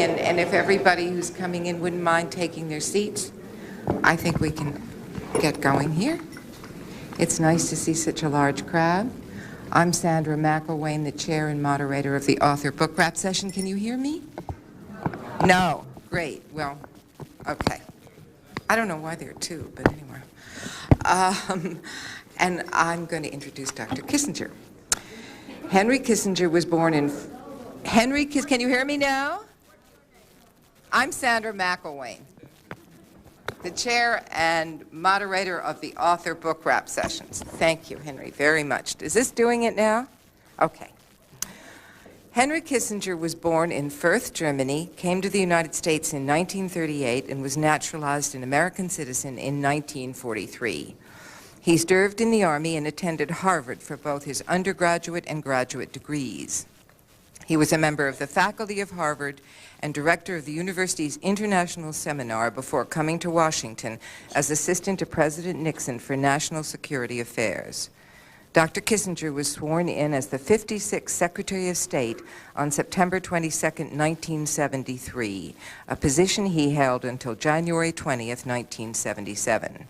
and if everybody who's coming in wouldn't mind taking their seats, I think we can get going here. It's nice to see such a large crowd. I'm Sandra McElwain, the chair and moderator of the author book wrap session. Can you hear me? No. Great. Well, okay. I don't know why there are two, but anyway. And I'm going to introduce Dr. Kissinger. Henry Kissinger was born in... can you hear me now? I'm Sandra McElwain, the chair and moderator of the author book wrap sessions. Thank you, Henry, very much. Is this doing it now? Okay. Henry Kissinger was born in Fürth, Germany, came to the United States in 1938, and was naturalized an American citizen in 1943. He served in the Army and attended Harvard for both his undergraduate and graduate degrees. He was a member of the faculty of Harvard and director of the university's International Seminar before coming to Washington as assistant to President Nixon for National Security Affairs. Dr. Kissinger was sworn in as the 56th Secretary of State on September 22, 1973, a position he held until January 20, 1977.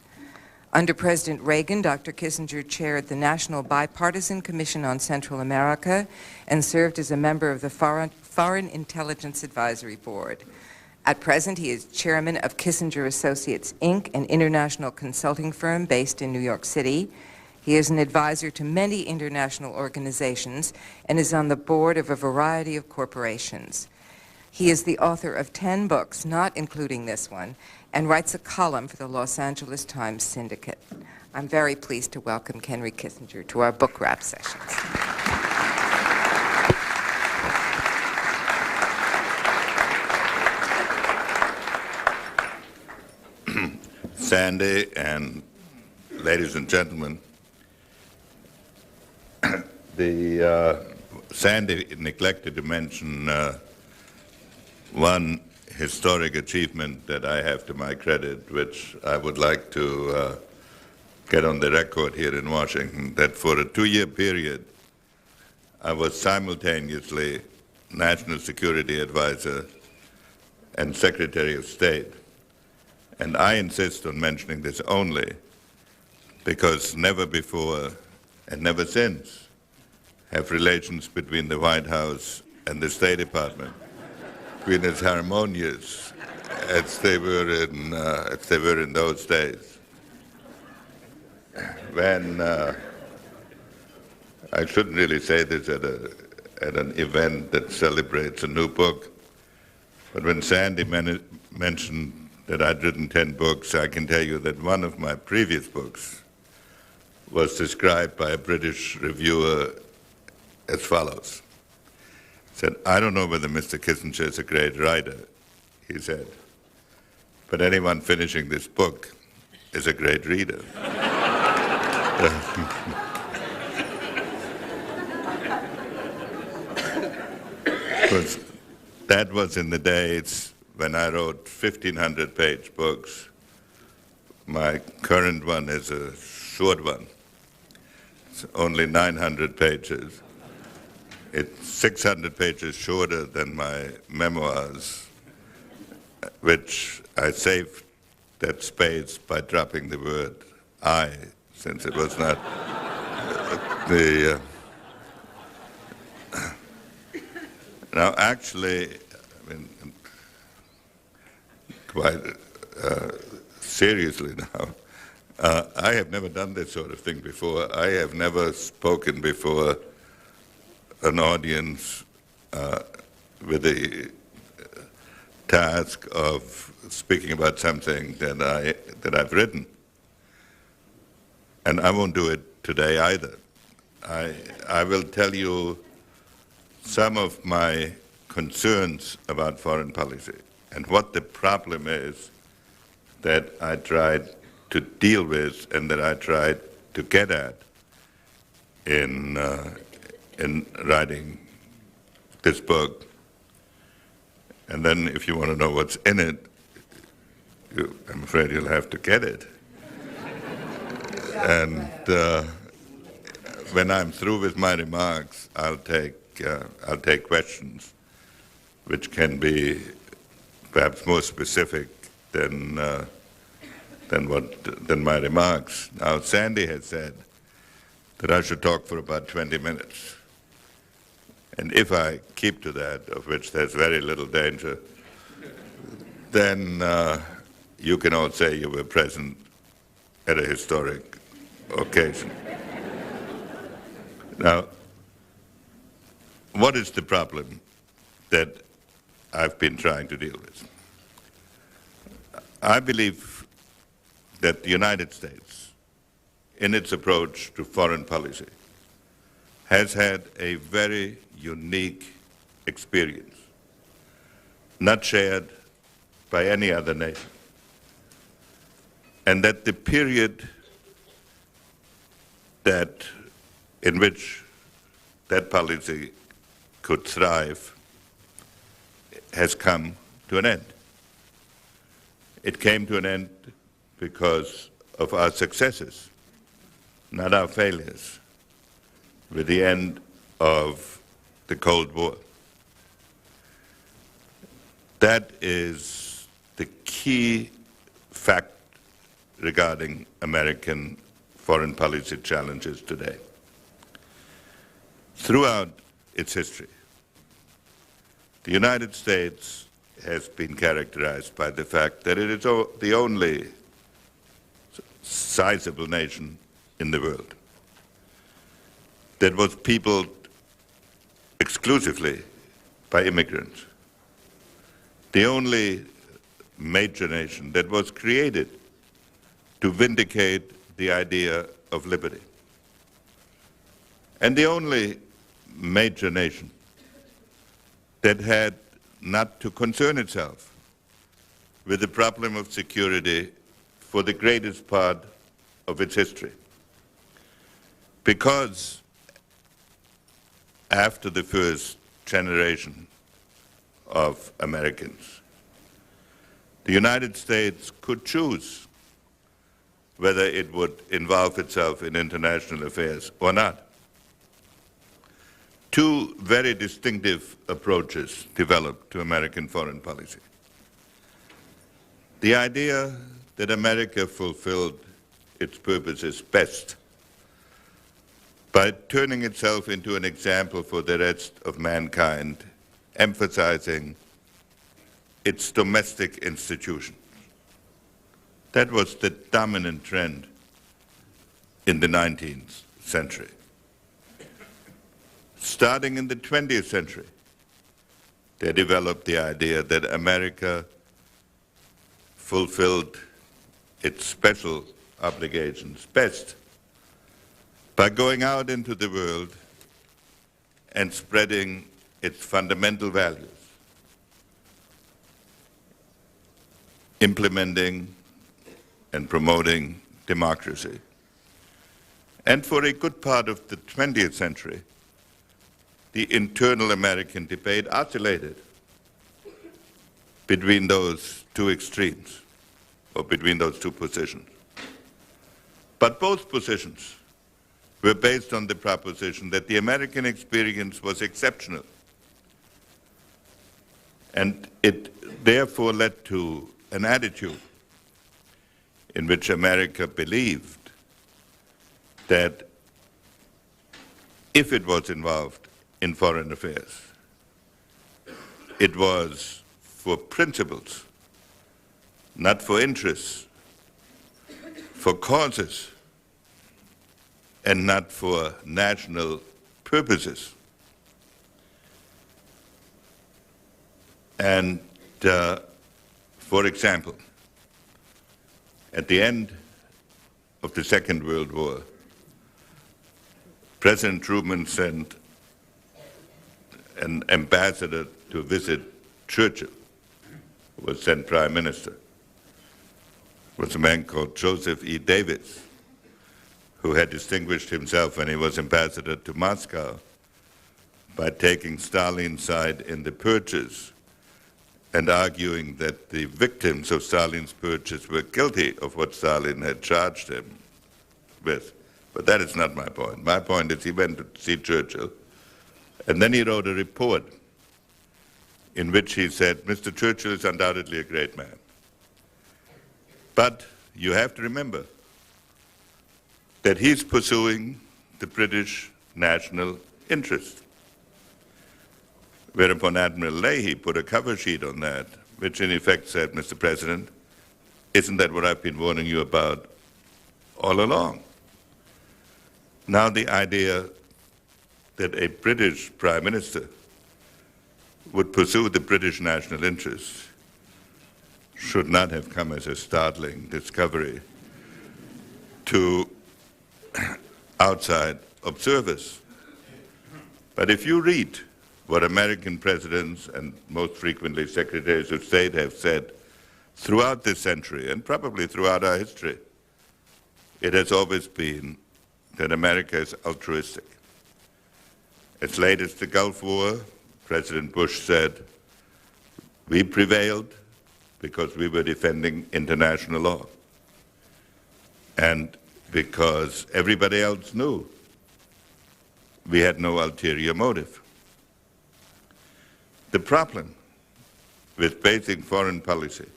Under President Reagan, Dr. Kissinger chaired the National Bipartisan Commission on Central America and served as a member of the Foreign Intelligence Advisory Board. At present, he is chairman of Kissinger Associates, Inc., an international consulting firm based in New York City. He is an advisor to many international organizations and is on the board of a variety of corporations. He is the author of 10 books, not including this one, and writes a column for the Los Angeles Times Syndicate. I'm very pleased to welcome Henry Kissinger to our book wrap sessions. Sandy and ladies and gentlemen, Sandy neglected to mention one historic achievement that I have to my credit, which I would like to get on the record here in Washington, that for a 2-year period, I was simultaneously National Security Advisor and Secretary of State. And I insist on mentioning this only because never before and never since have relations between the White House and the State Department been as harmonious as they were in those days. When I shouldn't really say this at an event that celebrates a new book, but when Sandy mentioned that I'd written 10 books, I can tell you that one of my previous books was described by a British reviewer as follows. He said, "I don't know whether Mr. Kissinger is a great writer," he said, "but anyone finishing this book is a great reader." Because that was in the days when I wrote 1,500-page books. My current one is a short one. It's only 900 pages. It's 600 pages shorter than my memoirs, which I saved that space by dropping the word I, since it was not Now, actually, I mean, quite seriously now, I have never done this sort of thing before. I have never spoken before an audience with the task of speaking about something that I've written. And I won't do it today either. I will tell you some of my concerns about foreign policy and what the problem is that I tried to deal with and that I tried to get at in writing this book. And then if you want to know what's in it, I'm afraid you'll have to get it. And when I'm through with my remarks, I'll take questions which can be perhaps more specific than my remarks. Now, Sandy has said that I should talk for about 20 minutes. And if I keep to that, of which there's very little danger, then you can all say you were present at a historic occasion. Now, what is the problem that I've been trying to deal with? I believe that the United States, in its approach to foreign policy, has had a very unique experience, not shared by any other nation. And that the period in which that policy could thrive has come to an end. It came to an end because of our successes, not our failures, with the end of the Cold War. That is the key fact regarding American foreign policy challenges today. Throughout its history, the United States has been characterized by the fact that it is the only sizable nation in the world that was peopled exclusively by immigrants, the only major nation that was created to vindicate the idea of liberty, and the only major nation that had not to concern itself with the problem of security for the greatest part of its history. Because after the first generation of Americans, the United States could choose whether it would involve itself in international affairs or not. Two very distinctive approaches developed to American foreign policy. The idea that America fulfilled its purposes best by turning itself into an example for the rest of mankind, emphasizing its domestic institutions. That was the dominant trend in the 19th century. Starting in the 20th century, they developed the idea that America fulfilled its special obligations best by going out into the world and spreading its fundamental values, implementing and promoting democracy. And for a good part of the 20th century, the internal American debate oscillated between those two extremes, or between those two positions. But both positions were based on the proposition that the American experience was exceptional. And it therefore led to an attitude in which America believed that if it was involved in foreign affairs, it was for principles, not for interests, for causes, and not for national purposes. And for example, at the end of the Second World War, President Truman sent an ambassador to visit Churchill, who was then Prime Minister. It was a man called Joseph E. Davis, who had distinguished himself when he was ambassador to Moscow by taking Stalin's side in the purges and arguing that the victims of Stalin's purges were guilty of what Stalin had charged him with. But that is not my point. My point is he went to see Churchill, and then he wrote a report in which he said, Mr. Churchill is undoubtedly a great man. But you have to remember that he's pursuing the British national interest. Whereupon Admiral Leahy put a cover sheet on that, which in effect said, Mr. President, isn't that what I've been warning you about all along? Now the idea that a British Prime Minister would pursue the British national interest should not have come as a startling discovery to outside observers. But if you read what American presidents and most frequently secretaries of state have said throughout this century and probably throughout our history, it has always been that America is altruistic. As late as the Gulf War, President Bush said, we prevailed because we were defending international law and because everybody else knew we had no ulterior motive. The problem with basing foreign policy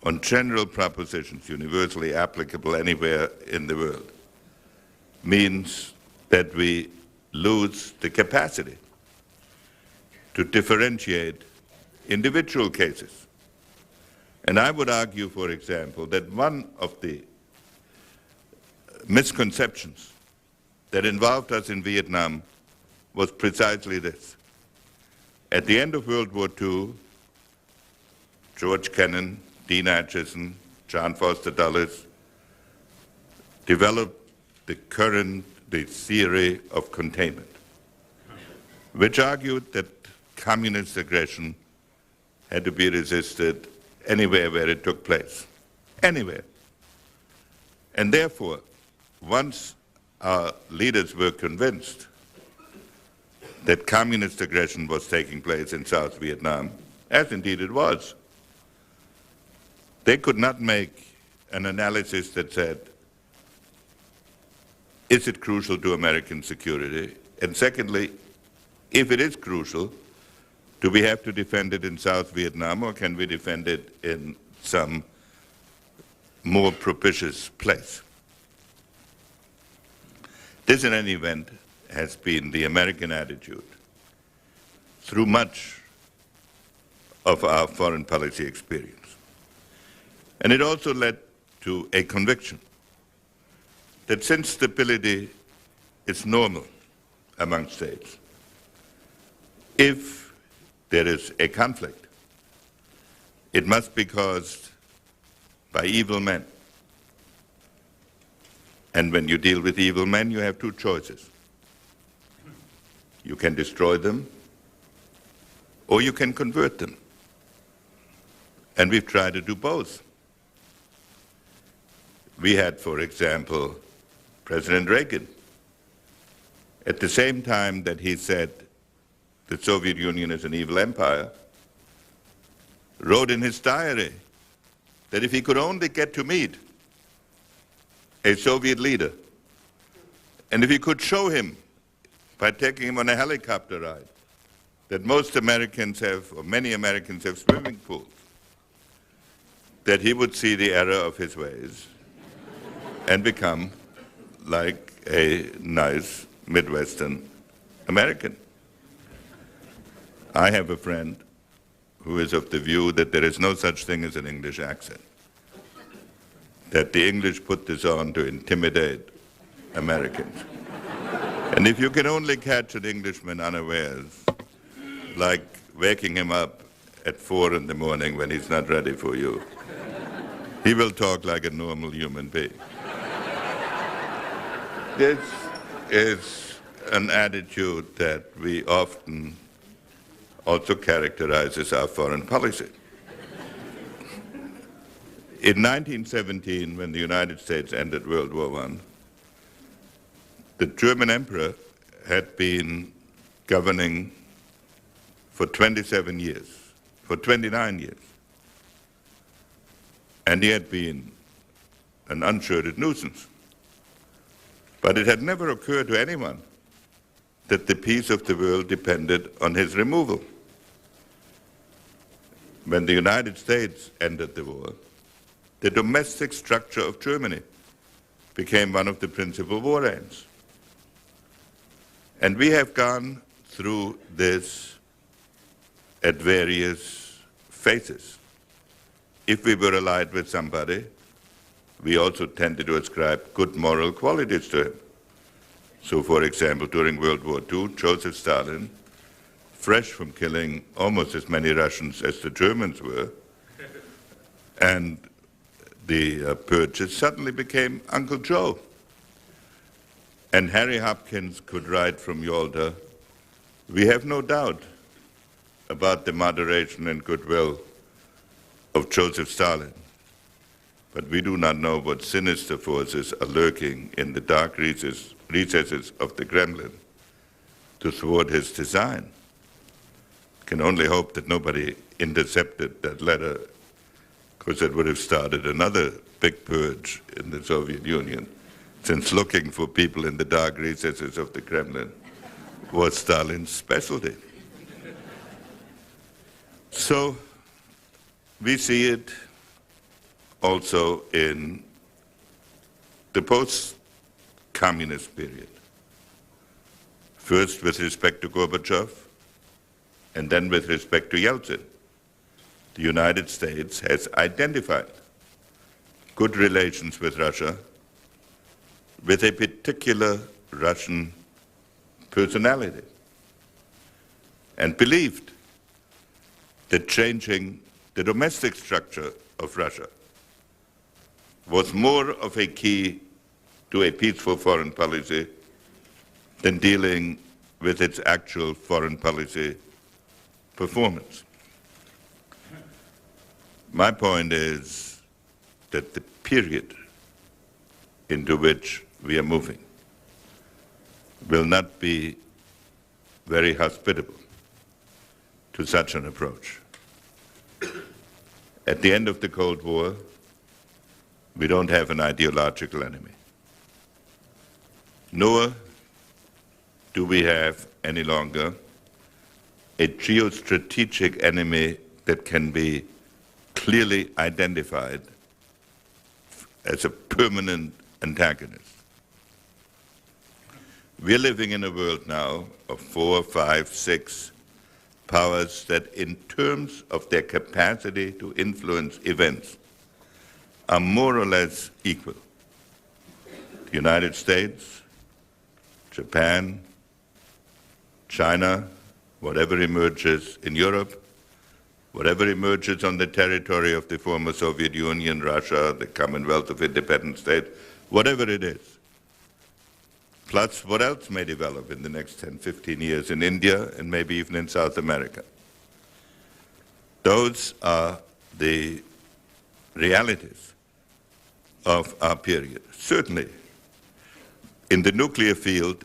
on general propositions universally applicable anywhere in the world means that we lose the capacity to differentiate individual cases. And I would argue, for example, that one of the misconceptions that involved us in Vietnam was precisely this. At the end of World War II, George Kennan, Dean Acheson, John Foster Dulles developed the theory of containment, which argued that communist aggression had to be resisted anywhere where it took place, anywhere. And therefore, once our leaders were convinced that communist aggression was taking place in South Vietnam, as indeed it was, they could not make an analysis that said, is it crucial to American security? And secondly, if it is crucial, do we have to defend it in South Vietnam or can we defend it in some more propitious place? This, in any event, has been the American attitude through much of our foreign policy experience. And it also led to a conviction that since stability is normal among states, if there is a conflict, it must be caused by evil men. And when you deal with evil men, you have two choices. You can destroy them, or you can convert them. And we've tried to do both. We had, for example, President Reagan, at the same time that he said the Soviet Union is an evil empire, wrote in his diary that if he could only get to meet a Soviet leader, and if he could show him, by taking him on a helicopter ride, that most Americans have, or many Americans have swimming pools, that he would see the error of his ways and become like a nice Midwestern American. I have a friend who is of the view that there is no such thing as an English accent, that the English put this on to intimidate Americans. And if you can only catch an Englishman unawares, like waking him up at 4 in the morning when he's not ready for you, he will talk like a normal human being. This is an attitude that we often also characterize as our foreign policy. In 1917, when the United States ended World War I, the German emperor had been governing for 27 years, for 29 years. And he had been an unshirted nuisance. But it had never occurred to anyone that the peace of the world depended on his removal. when the United States entered the war, the domestic structure of Germany became one of the principal war aims. And we have gone through this at various phases. If we were allied with somebody, we also tended to ascribe good moral qualities to him. So, for example, during World War II, Joseph Stalin, fresh from killing almost as many Russians as the Germans were, and the purges, suddenly became Uncle Joe. And Harry Hopkins could write from Yalta, "We have no doubt about the moderation and goodwill of Joseph Stalin, but we do not know what sinister forces are lurking in the dark recesses of the Kremlin to thwart his design." Can only hope that nobody intercepted that letter, because it would have started another big purge in the Soviet Union, since looking for people in the dark recesses of the Kremlin was Stalin's specialty. So we see it also in the post-communist period. First with respect to Gorbachev, and then with respect to Yeltsin. The United States has identified good relations with Russia, with a particular Russian personality, and believed that changing the domestic structure of Russia was more of a key to a peaceful foreign policy than dealing with its actual foreign policy performance. My point is that the period into which we are moving will not be very hospitable to such an approach. At the end of the Cold War, we don't have an ideological enemy, nor do we have any longer a geostrategic enemy that can be clearly identified as a permanent antagonist. We're living in a world now of 4, 5, 6 powers that, in terms of their capacity to influence events, are more or less equal. The United States, Japan, China, whatever emerges in Europe, whatever emerges on the territory of the former Soviet Union, Russia, the Commonwealth of Independent States, whatever it is, plus what else may develop in the next 10, 15 years in India and maybe even in South America. Those are the realities of our period. Certainly, in the nuclear field,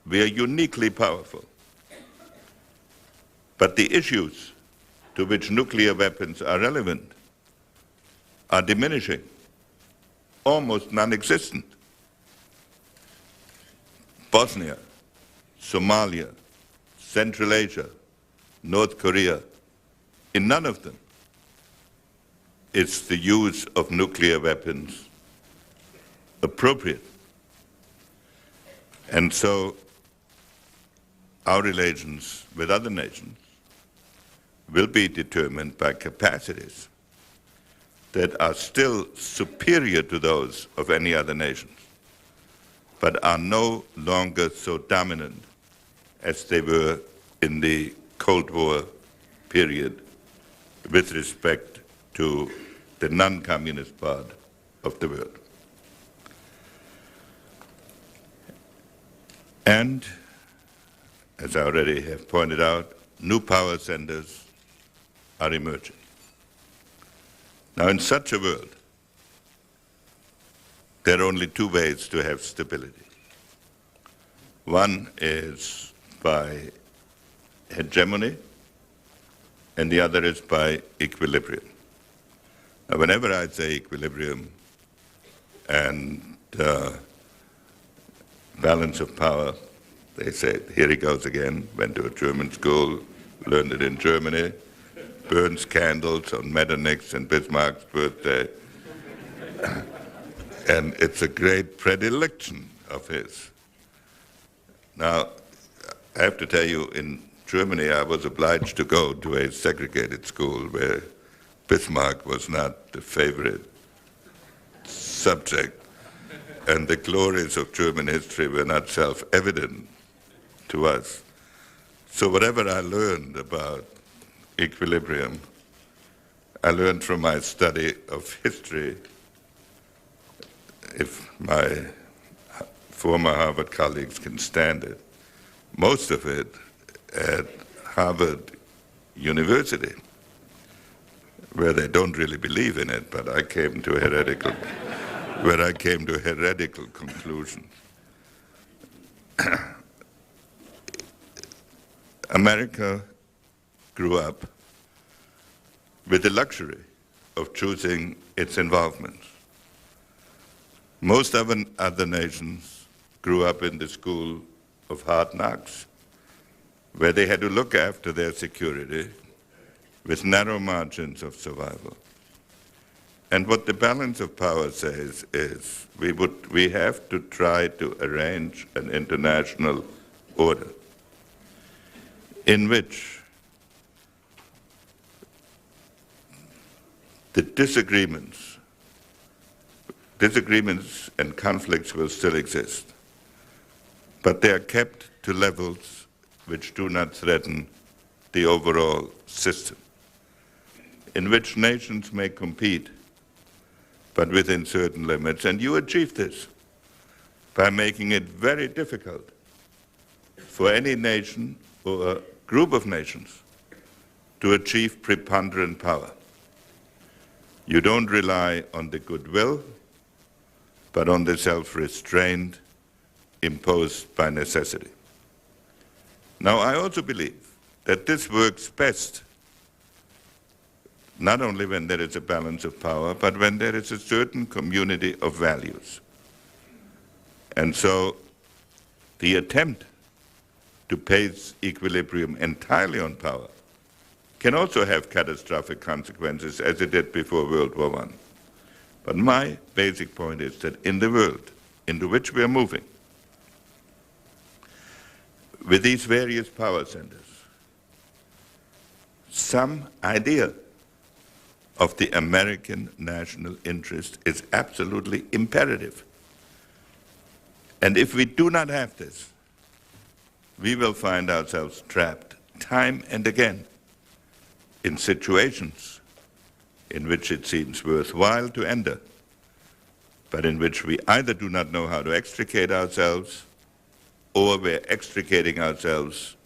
we are uniquely powerful. But the issues to which nuclear weapons are relevant are diminishing, almost non-existent. Bosnia, Somalia, Central Asia, North Korea, in none of them is the use of nuclear weapons appropriate. And so our relations with other nations will be determined by capacities that are still superior to those of any other nations, but are no longer so dominant as they were in the Cold War period with respect to the non-communist part of the world. And, as I already have pointed out, new power centers are emerging. Now, in such a world, there are only two ways to have stability. One is by hegemony, and the other is by equilibrium. Now, whenever I say equilibrium and balance of power, they say, here he goes again, went to a German school, learned it in Germany, burns candles on Metternich's and Bismarck's birthday. And it's a great predilection of his. Now, I have to tell you, in Germany, I was obliged to go to a segregated school where Bismarck was not the favorite subject, and the glories of German history were not self-evident to us. So whatever I learned about equilibrium, I learned from my study of history. If my former Harvard colleagues can stand it, most of it at Harvard University, where they don't really believe in it, but I came to heretical, where I came to heretical conclusions. America grew up with the luxury of choosing its involvements. Most other nations grew up in the school of hard knocks, where they had to look after their security with narrow margins of survival. And what the balance of power says is we have to try to arrange an international order in which the disagreements and conflicts will still exist, but they are kept to levels which do not threaten the overall system, in which nations may compete, but within certain limits. And you achieve this by making it very difficult for any nation or a group of nations to achieve preponderant power. You don't rely on the goodwill, but on the self-restraint imposed by necessity. Now, I also believe that this works best not only when there is a balance of power, but when there is a certain community of values. And so the attempt to base equilibrium entirely on power can also have catastrophic consequences, as it did before World War I. But my basic point is that in the world into which we are moving, with these various power centers, some idea of the American national interest is absolutely imperative. And if we do not have this, we will find ourselves trapped time and again in situations in which it seems worthwhile to enter, but in which we either do not know how to extricate ourselves, or where extricating ourselves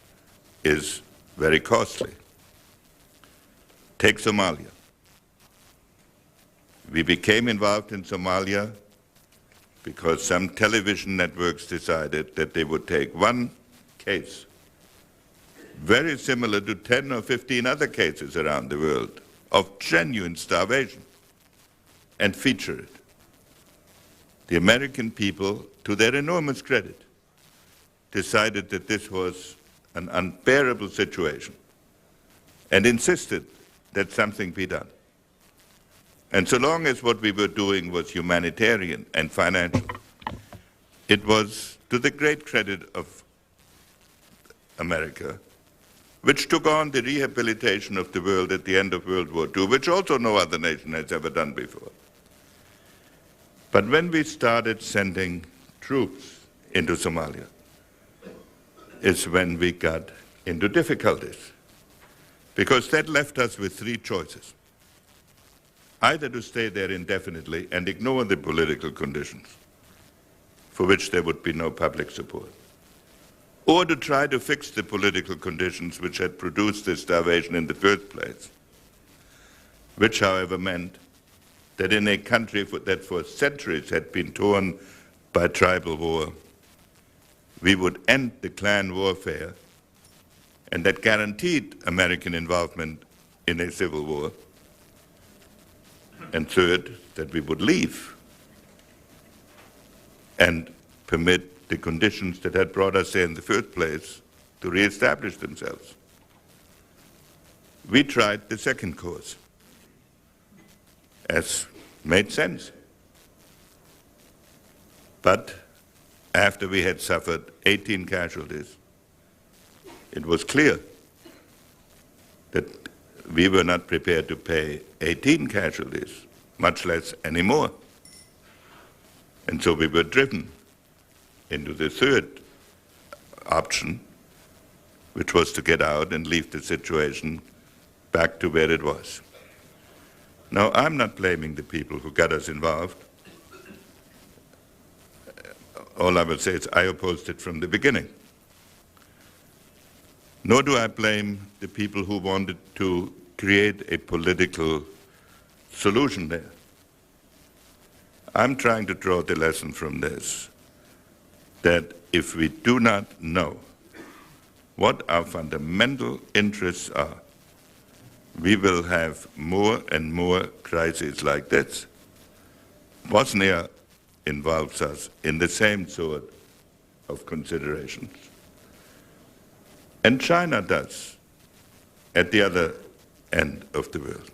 is very costly. Take Somalia. We became involved in Somalia because some television networks decided that they would take one case, very similar to 10 or 15 other cases around the world, of genuine starvation, and feature it. The American people, to their enormous credit, decided that this was an unbearable situation and insisted that something be done. And so long as what we were doing was humanitarian and financial, it was to the great credit of America, which took on the rehabilitation of the world at the end of World War II, which also no other nation has ever done before. But when we started sending troops into Somalia, is when we got into difficulties, because that left us with three choices. Either to stay there indefinitely and ignore the political conditions, for which there would be no public support, or to try to fix the political conditions which had produced this starvation in the first place, which, however, meant that in a country that for centuries had been torn by tribal war, we would end the clan warfare, and that guaranteed American involvement in a civil war. And third, that we would leave and permit the conditions that had brought us there in the first place to reestablish themselves. We tried the second course, as made sense. But after we had suffered 18 casualties, it was clear that we were not prepared to pay 18 casualties, much less any more. And so we were driven into the third option, which was to get out and leave the situation back to where it was. Now, I'm not blaming the people who got us involved. All I will say is I opposed it from the beginning. Nor do I blame the people who wanted to create a political solution there. I'm trying to draw the lesson from this, that if we do not know what our fundamental interests are, we will have more and more crises like this. Bosnia involves us in the same sort of considerations. And China does, at the other end of the world.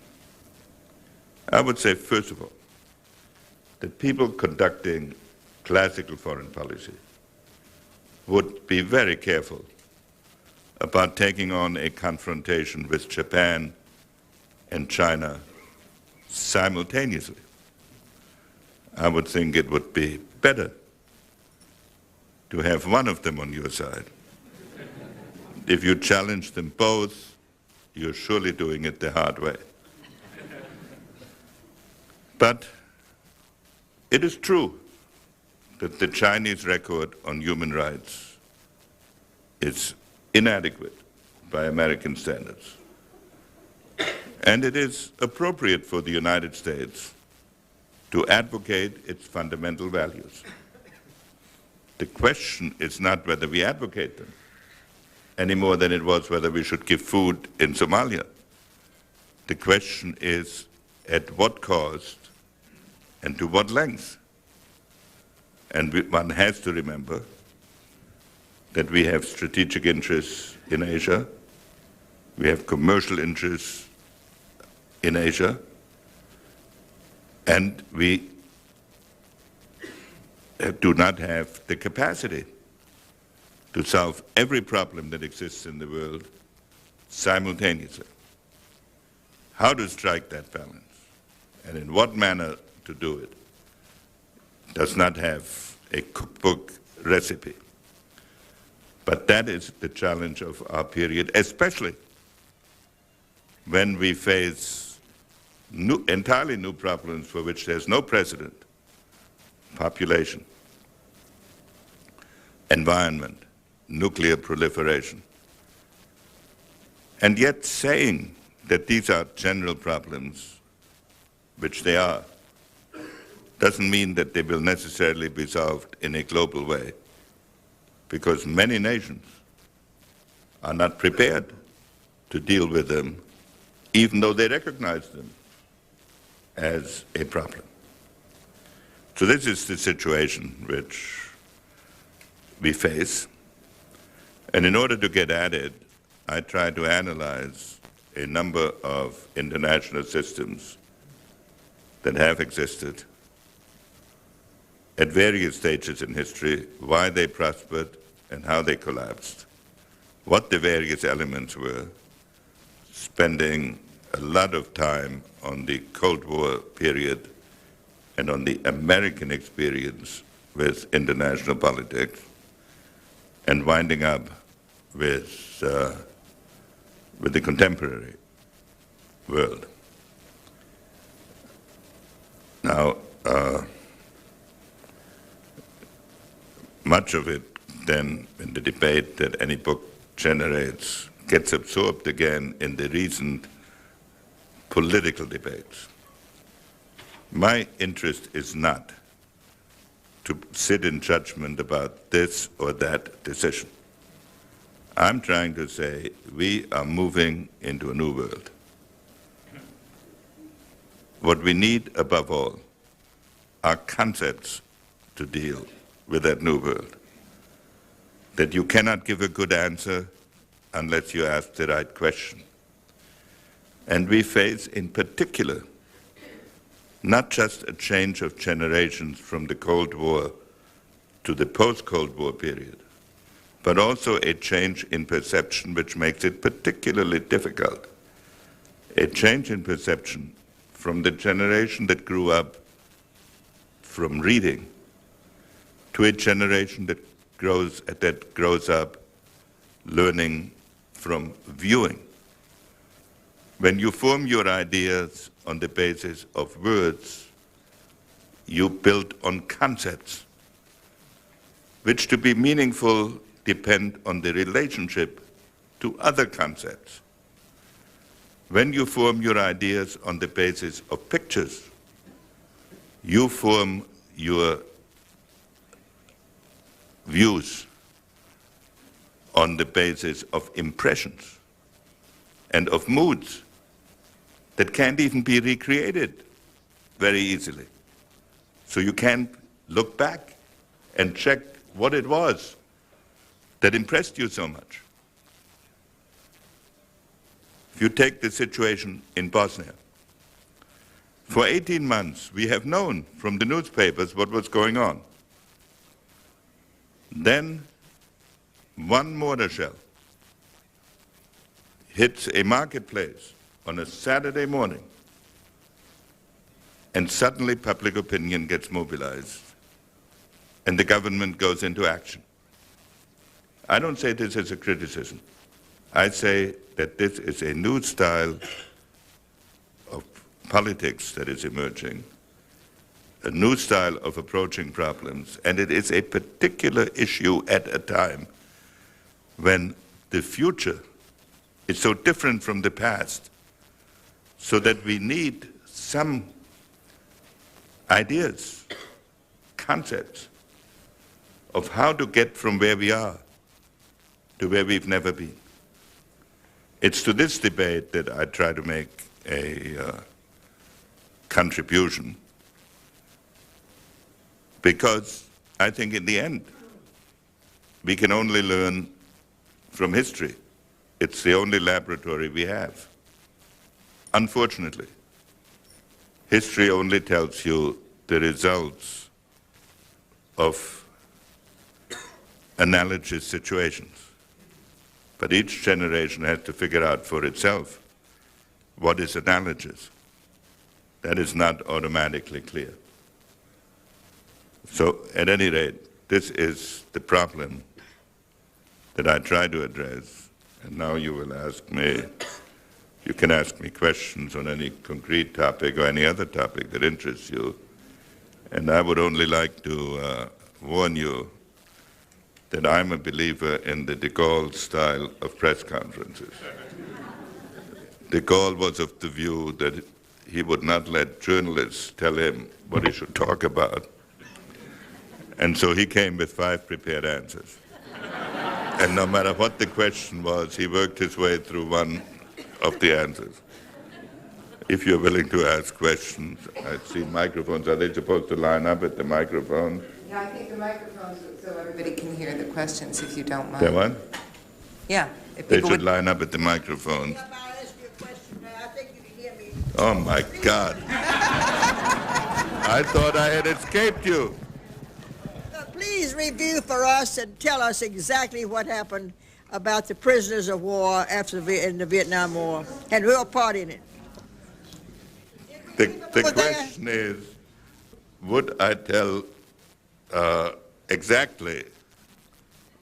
I would say, first of all, that people conducting classical foreign policy would be very careful about taking on a confrontation with Japan and China simultaneously. I would think it would be better to have one of them on your side. If you challenge them both, you're surely doing it the hard way. But it is true that the Chinese record on human rights is inadequate by American standards. And it is appropriate for the United States to advocate its fundamental values. The question is not whether we advocate them, any more than it was whether we should give food in Somalia. The question is at what cost and to what length. And one has to remember that we have strategic interests in Asia, we have commercial interests in Asia, and we do not have the capacity to solve every problem that exists in the world simultaneously. How to strike that balance and in what manner to do it does not have a cookbook recipe. But that is the challenge of our period, especially when we face entirely new problems for which there's no precedent: population, environment, nuclear proliferation. And yet saying that these are general problems, which they are, doesn't mean that they will necessarily be solved in a global way, because many nations are not prepared to deal with them, even though they recognize them as a problem. So this is the situation which we face. And in order to get at it, I try to analyze a number of international systems that have existed at various stages in history, why they prospered and how they collapsed, what the various elements were, spending a lot of time on the Cold War period and on the American experience with international politics, and winding up with the contemporary world. Now, much of it then in the debate that any book generates gets absorbed again in the recent political debates. My interest is not to sit in judgment about this or that decision. I'm trying to say we are moving into a new world. What we need above all are concepts to deal with that new world. That you cannot give a good answer unless you ask the right question. And we face, in particular, not just a change of generations from the Cold War to the post-Cold War period, but also a change in perception which makes it particularly difficult. A change in perception from the generation that grew up from reading to a generation that grows up learning from viewing. When you form your ideas on the basis of words, you build on concepts, which to be meaningful depend on the relationship to other concepts. When you form your ideas on the basis of pictures, you form your views on the basis of impressions and of moods that can't even be recreated very easily. So you can't look back and check what it was that impressed you so much. If you take the situation in Bosnia, for 18 months we have known from the newspapers what was going on. Then one mortar shell hits a marketplace on a Saturday morning, and suddenly public opinion gets mobilized, and the government goes into action. I don't say this as a criticism. I say that this is a new style of politics that is emerging, a new style of approaching problems, and it is a particular issue at a time when the future is so different from the past, so that we need some ideas, concepts of how to get from where we are to where we've never been. It's to this debate that I try to make a contribution, because I think in the end we can only learn from history. It's the only laboratory we have. Unfortunately, history only tells you the results of analogous situations. But each generation has to figure out for itself what is analogous. That is not automatically clear. So at any rate, this is the problem that I try to address. And now you will ask me, you can ask me questions on any concrete topic or any other topic that interests you. And I would only like to warn you that I'm a believer in the de Gaulle style of press conferences. De Gaulle was of the view that he would not let journalists tell him what he should talk about. And so he came with 5 prepared answers. And no matter what the question was, he worked his way through one of the answers. If you're willing to ask questions, I see microphones. Are they supposed to line up at the microphone? Yeah, I think the microphones, so everybody can hear the questions, if you don't mind. They what? Yeah. If They people should would, line up at the microphones. I'll ask you a question now. I think you can hear me. Oh my God. I thought I had escaped you. Please review for us and tell us exactly what happened about the prisoners of war in the Vietnam War and your part in it. The question is, would I tell exactly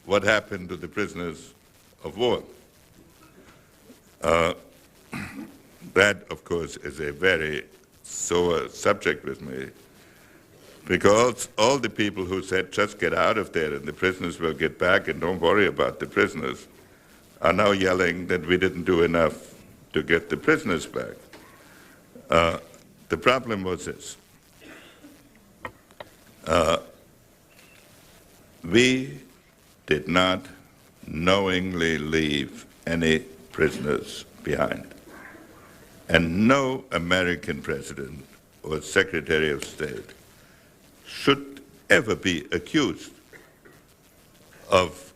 what happened to the prisoners of war? That, of course, is a very sore subject with me, because all the people who said, just get out of there and the prisoners will get back and don't worry about the prisoners, are now yelling that we didn't do enough to get the prisoners back. The problem was this. We did not knowingly leave any prisoners behind. And no American president or Secretary of State should ever be accused of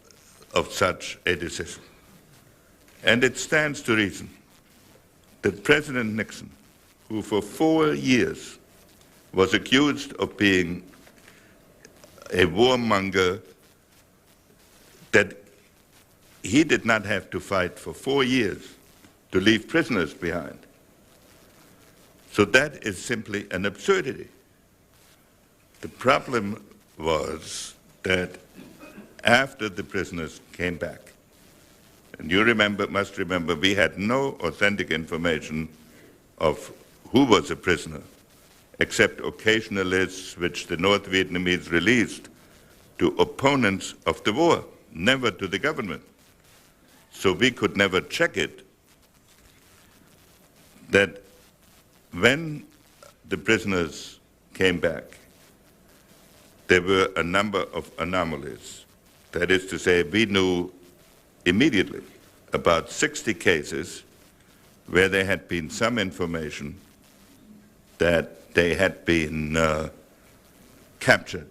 such a decision. And it stands to reason that President Nixon, who for 4 years was accused of being a warmonger, that he did not have to fight for 4 years to leave prisoners behind. So that is simply an absurdity. The problem was that after the prisoners came back, and you must remember, we had no authentic information of who was a prisoner, except occasional lists which the North Vietnamese released to opponents of the war, never to the government. So we could never check it. That when the prisoners came back, there were a number of anomalies. That is to say, we knew immediately about 60 cases where there had been some information that they had been captured,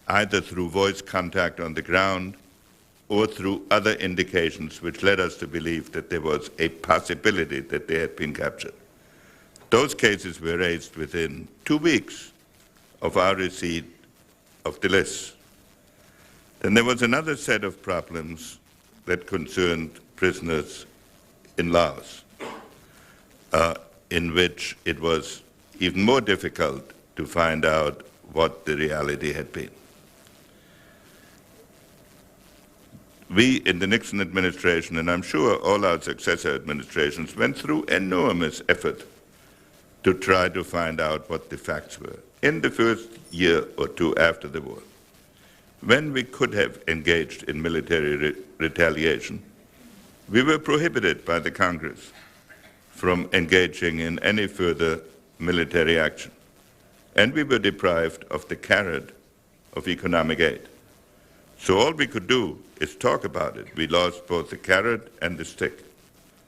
either through voice contact on the ground or through other indications which led us to believe that there was a possibility that they had been captured. Those cases were raised within 2 weeks of our receipt of the list. Then there was another set of problems that concerned prisoners in Laos, in which it was even more difficult to find out what the reality had been. We in the Nixon administration, and I'm sure all our successor administrations, went through enormous effort to try to find out what the facts were. In the first year or two after the war, when we could have engaged in military retaliation, we were prohibited by the Congress from engaging in any further military action. And we were deprived of the carrot of economic aid. So all we could do is talk about it. We lost both the carrot and the stick.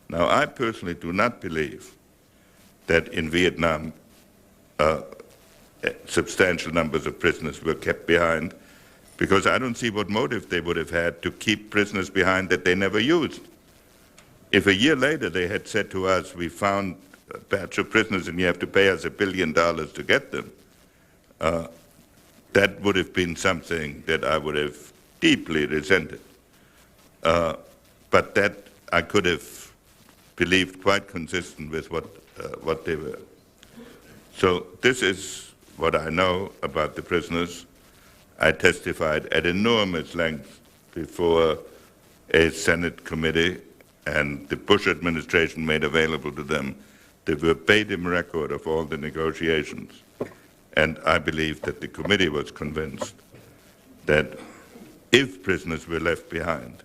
Now, I personally do not believe that in Vietnam substantial numbers of prisoners were kept behind, because I don't see what motive they would have had to keep prisoners behind that they never used. If a year later they had said to us, we found a batch of prisoners and you have to pay us $1 billion to get them, that would have been something that I would have deeply resented. But that I could have believed quite consistent with what they were. So this is what I know about the prisoners. I testified at enormous length before a Senate committee, and the Bush administration made available to them the verbatim record of all the negotiations. And I believe that the committee was convinced that if prisoners were left behind,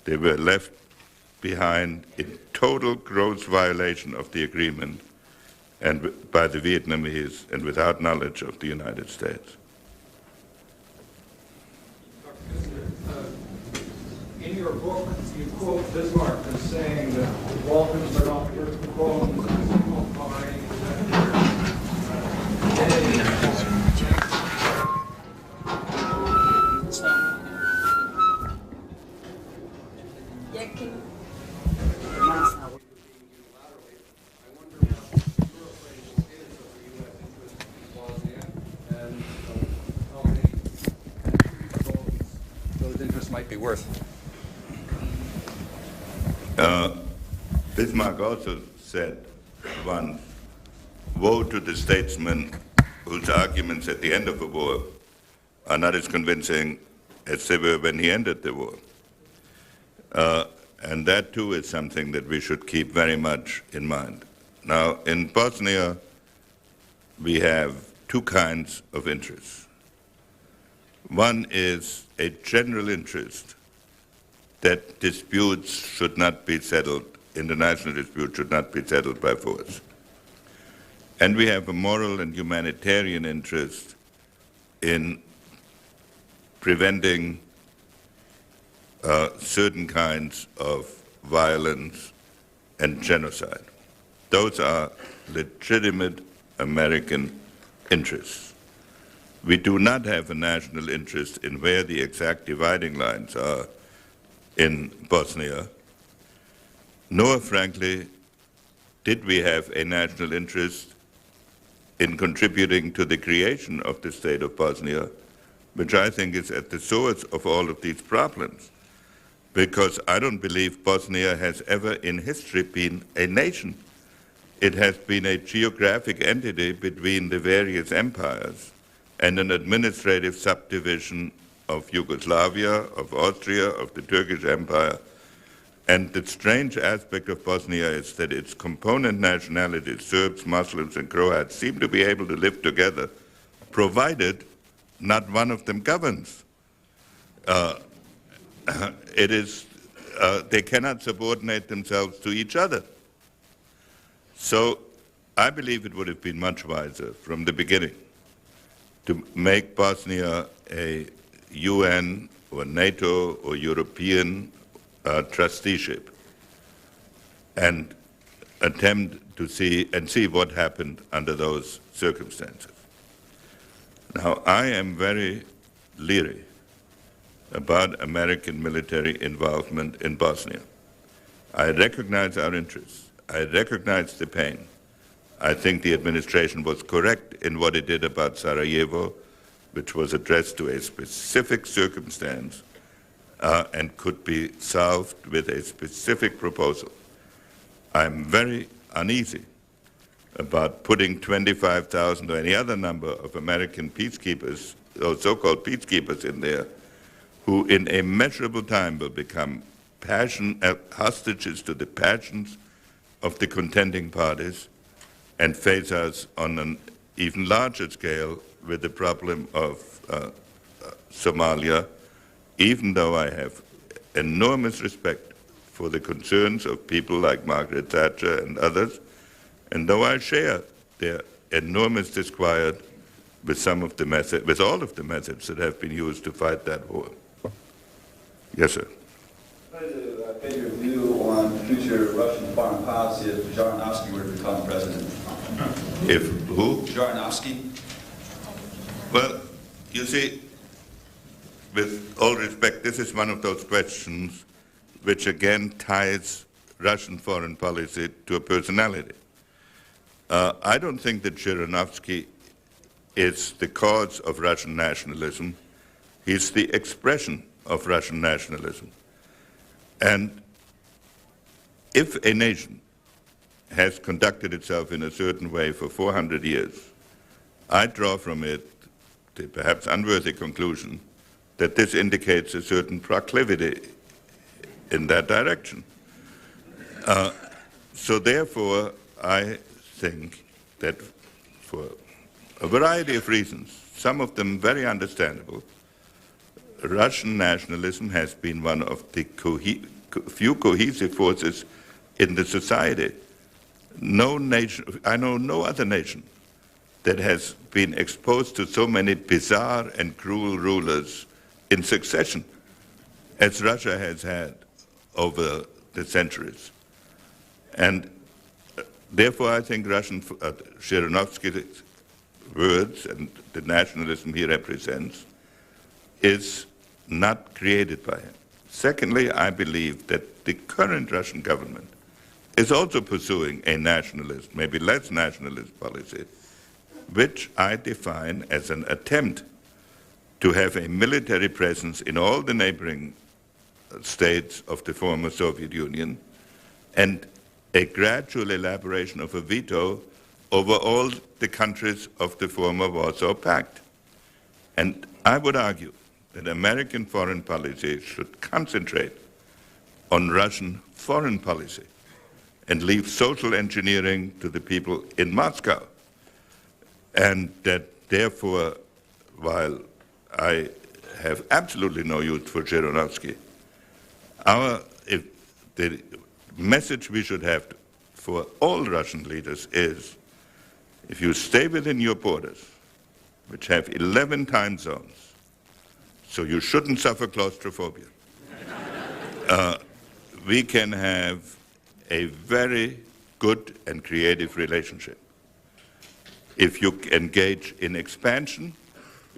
they were left behind in total gross violation of the agreement and by the Vietnamese and without knowledge of the United States. In your book, you quote Bismarck as saying that Balkans are not worth the bones behind might be worth. Bismarck also said once, woe to the statesmen whose arguments at the end of a war are not as convincing as they were when he ended the war. And that too is something that we should keep very much in mind. Now, in Bosnia, we have two kinds of interests. One is a general interest that disputes should not be settled, international disputes should not be settled by force. And we have a moral and humanitarian interest in preventing certain kinds of violence and genocide. Those are legitimate American interests. We do not have a national interest in where the exact dividing lines are in Bosnia, nor, frankly, did we have a national interest in contributing to the creation of the state of Bosnia, which I think is at the source of all of these problems. Because I don't believe Bosnia has ever in history been a nation. It has been a geographic entity between the various empires and an administrative subdivision of Yugoslavia, of Austria, of the Turkish Empire. And the strange aspect of Bosnia is that its component nationalities, Serbs, Muslims, and Croats, seem to be able to live together, provided not one of them governs. They cannot subordinate themselves to each other. So I believe it would have been much wiser from the beginning to make Bosnia a UN or NATO or European trusteeship and attempt to see what happened under those circumstances. Now, I am very leery about American military involvement in Bosnia. I recognize our interests. I recognize the pain. I think the administration was correct in what it did about Sarajevo, which was addressed to a specific circumstance and could be solved with a specific proposal. I'm very uneasy about putting 25,000 or any other number of American peacekeepers, or so-called peacekeepers in there, who in a measurable time will become hostages to the passions of the contending parties and face us on an even larger scale with the problem of Somalia, even though I have enormous respect for the concerns of people like Margaret Thatcher and others, and though I share their enormous disquiet with all of the methods that have been used to fight that war. Yes, sir. I'd like to get your view on future Russian foreign policy if Zhirinovsky were to become president. If who? Zhirinovsky. Well, you see, with all respect, this is one of those questions which again ties Russian foreign policy to a personality. I don't think that Zhirinovsky is the cause of Russian nationalism. He's the expression of Russian nationalism. And if a nation has conducted itself in a certain way for 400 years, I draw from it the perhaps unworthy conclusion that this indicates a certain proclivity in that direction. So therefore, I think that for a variety of reasons, some of them very understandable, Russian nationalism has been one of the few cohesive forces in the society. No nation, I know no other nation that has been exposed to so many bizarre and cruel rulers in succession as Russia has had over the centuries. And therefore, I think Zhirinovsky's words and the nationalism he represents is not created by him. Secondly, I believe that the current Russian government is also pursuing a nationalist, maybe less nationalist policy, which I define as an attempt to have a military presence in all the neighboring states of the former Soviet Union and a gradual elaboration of a veto over all the countries of the former Warsaw Pact. And I would argue that American foreign policy should concentrate on Russian foreign policy and leave social engineering to the people in Moscow. And that therefore, while I have absolutely no use for Zhirinovsky, the message we should have for all Russian leaders is, if you stay within your borders, which have 11 time zones, so you shouldn't suffer claustrophobia, we can have a very good and creative relationship. If you engage in expansion,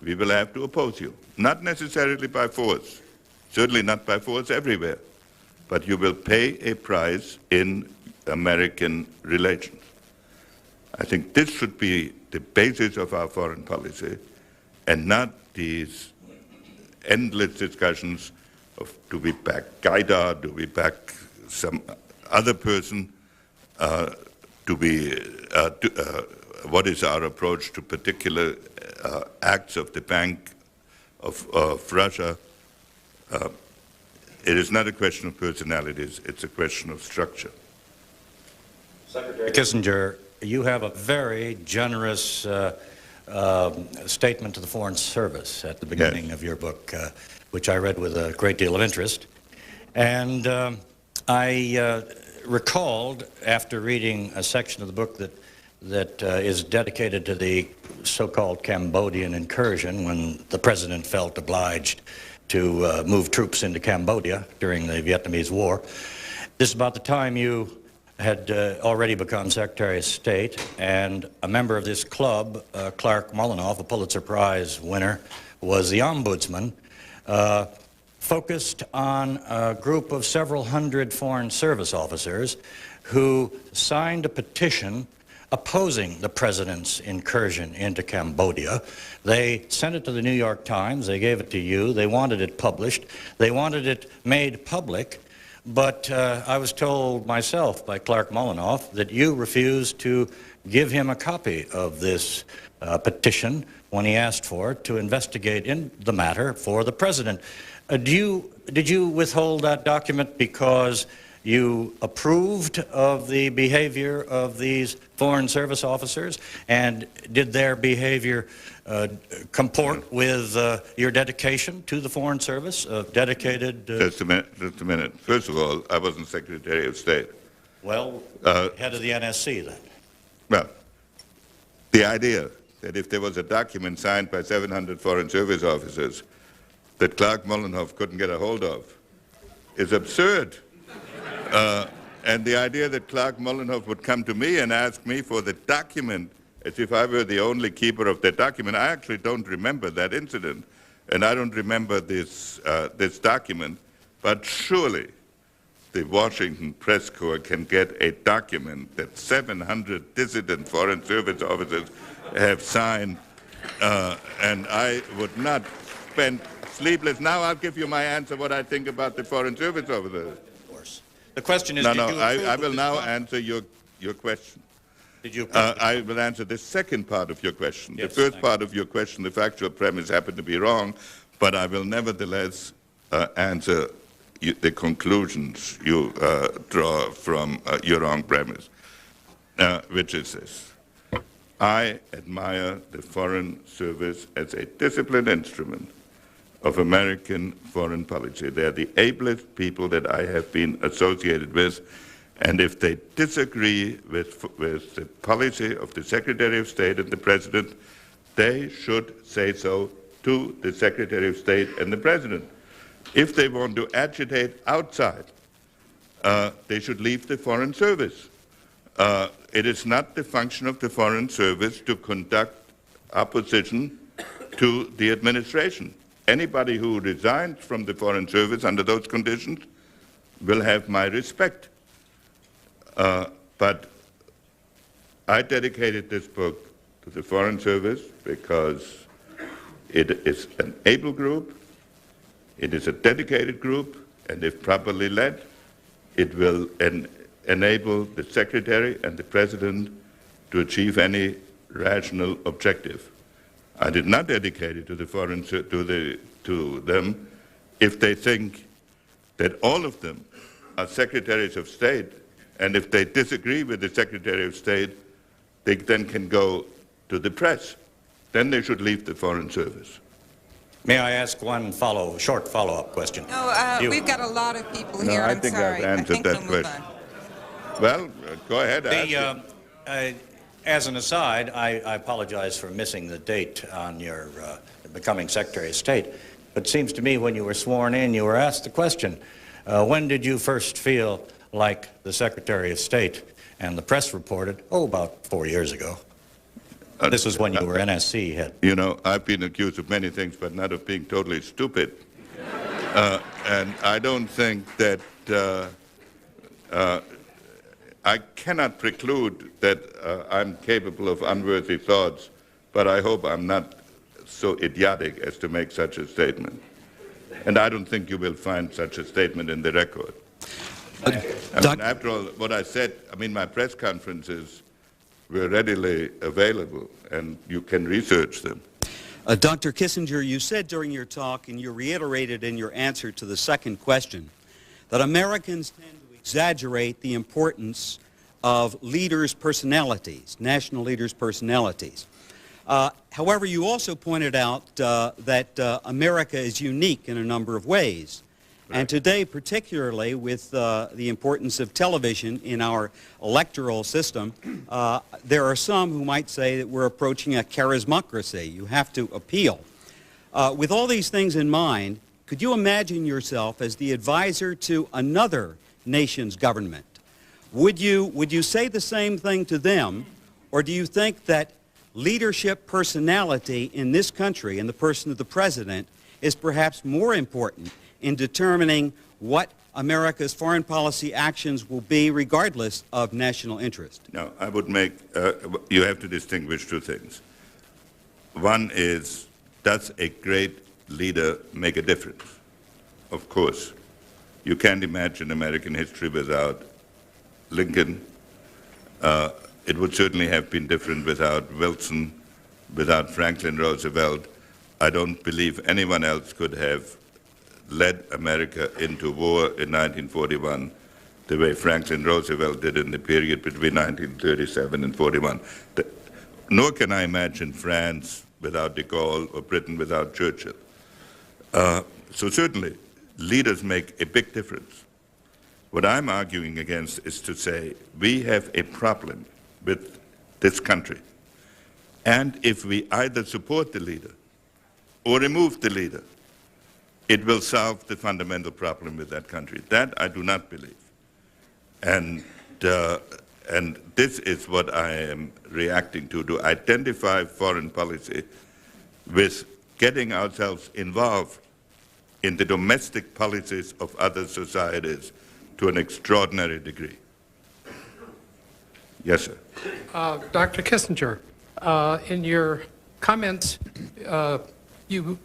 we will have to oppose you. Not necessarily by force, certainly not by force everywhere, but you will pay a price in American relations. I think this should be the basis of our foreign policy, and not these endless discussions of do we back Qaeda, do we back some other person, what is our approach to particular acts of the Bank of Russia. It is not a question of personalities, it's a question of structure. Secretary Kissinger, you have a very generous statement to the Foreign Service at the beginning of your book, which I read with a great deal of interest. And I recalled, after reading a section of the book that is dedicated to the so-called Cambodian incursion, when the president felt obliged to move troops into Cambodia during the Vietnamese War. This is about the time you had already become Secretary of State, and a member of this club, Clark Mullinoff, a Pulitzer Prize winner, was the ombudsman, focused on a group of several hundred Foreign Service officers who signed a petition opposing the president's incursion into Cambodia. They sent it to the New York Times, they gave it to you, they wanted it published, they wanted it made public, but I was told myself by Clark Mullinoff that you refused to give him a copy of this petition when he asked for it to investigate in the matter for the president. Did you withhold that document because you approved of the behavior of these Foreign Service officers, and did their behavior comport with your dedication to the Foreign Service, dedicated... Just a minute. First of all, I wasn't Secretary of State. Well, head of the NSC then. Well, the idea that if there was a document signed by 700 Foreign Service officers that Clark Mullinoff couldn't get a hold of is absurd. And the idea that Clark Mullinoff would come to me and ask me for the document as if I were the only keeper of that document, I actually don't remember that incident, and I don't remember this document, but surely the Washington Press Corps can get a document that 700 dissident Foreign Service officers have signed, and I would not spend sleepless. Now I'll give you my answer what I think about the Foreign Service officers. The question is, I will now answer your question. Did you I will answer the second part of your question. Yes, the first part of your question, the factual premise happened to be wrong, but I will nevertheless answer the conclusions you draw from your wrong premise, which is this. I admire the Foreign Service as a disciplined instrument of American foreign policy. They are the ablest people that I have been associated with, and if they disagree with the policy of the Secretary of State and the President, they should say so to the Secretary of State and the President. If they want to agitate outside, they should leave the Foreign Service. It is not the function of the Foreign Service to conduct opposition to the administration. Anybody who resigns from the Foreign Service under those conditions will have my respect. But I dedicated this book to the Foreign Service because it is an able group, it is a dedicated group, and if properly led, it will enable the Secretary and the President to achieve any rational objective. I did not dedicate it to the to them if they think that all of them are Secretaries of State, and if they disagree with the Secretary of State, they then can go to the press. Then they should leave the Foreign Service. May I ask one short follow-up question? No, we've got a lot of people here. I I'm think sorry. I've answered that we'll move question. on. Well, go ahead. Ask it. As an aside, I apologize for missing the date on your becoming Secretary of State, but it seems to me when you were sworn in, you were asked the question, when did you first feel like the Secretary of State? And the press reported, about 4 years ago. This was when you were NSC head. You know, I've been accused of many things, but not of being totally stupid. And I don't think that I cannot preclude that I'm capable of unworthy thoughts, but I hope I'm not so idiotic as to make such a statement. And I don't think you will find such a statement in the record. After all, what I said, my press conferences were readily available, and you can research them. Dr. Kissinger, you said during your talk, and you reiterated in your answer to the second question, that Americans tend to exaggerate the importance of leaders' personalities, national leaders' personalities. However, you also pointed out that America is unique in a number of ways. Right. And today, particularly with the importance of television in our electoral system, there are some who might say that we're approaching a charismocracy. You have to appeal. With all these things in mind, could you imagine yourself as the advisor to another nation's government? Would you say the same thing to them, or do you think that leadership personality in this country, in the person of the president, is perhaps more important in determining what America's foreign policy actions will be regardless of national interest? No, I would make, you have to distinguish two things. One is, does a great leader make a difference? Of course. You can't imagine American history without Lincoln. It would certainly have been different without Wilson, without Franklin Roosevelt. I don't believe anyone else could have led America into war in 1941 the way Franklin Roosevelt did in the period between 1937 and 41. Nor can I imagine France without de Gaulle or Britain without Churchill. So certainly, leaders make a big difference. What I'm arguing against is to say we have a problem with this country. And if we either support the leader or remove the leader, it will solve the fundamental problem with that country. That I do not believe. And this is what I am reacting to identify foreign policy with getting ourselves involved in the domestic policies of other societies to an extraordinary degree. Yes, sir. Dr. Kissinger, in your comments, you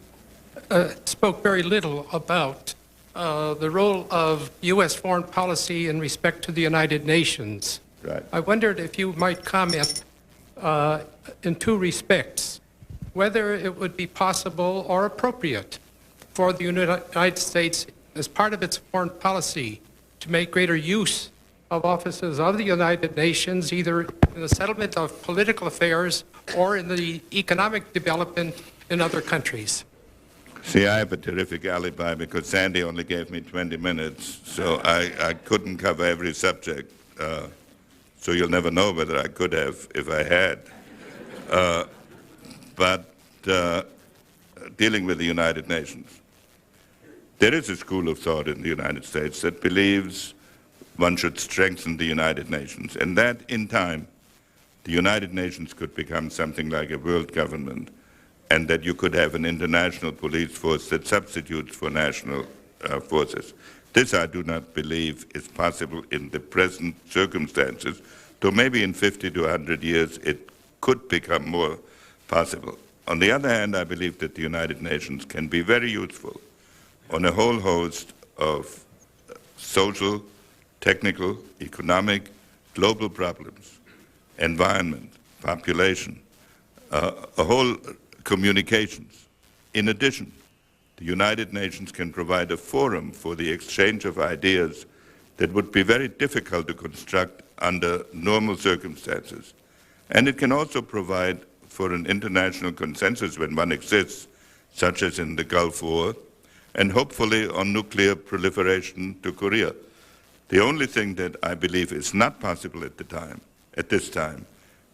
spoke very little about the role of U.S. foreign policy in respect to the United Nations. Right. I wondered if you might comment in two respects, whether it would be possible or appropriate for the United States, as part of its foreign policy, to make greater use of offices of the United Nations, either in the settlement of political affairs or in the economic development in other countries. See, I have a terrific alibi because Sandy only gave me 20 minutes, so I couldn't cover every subject. So you'll never know whether I could have if I had. But dealing with the United Nations, there is a school of thought in the United States that believes one should strengthen the United Nations, and that in time the United Nations could become something like a world government, and that you could have an international police force that substitutes for national forces. This I do not believe is possible in the present circumstances, though maybe in 50 to 100 years it could become more possible. On the other hand, I believe that the United Nations can be very useful on a whole host of social, technical, economic, global problems, environment, population, a whole communications. In addition, the United Nations can provide a forum for the exchange of ideas that would be very difficult to construct under normal circumstances. And it can also provide for an international consensus when one exists, such as in the Gulf War, and hopefully on nuclear proliferation to Korea. The only thing that I believe is not possible at this time,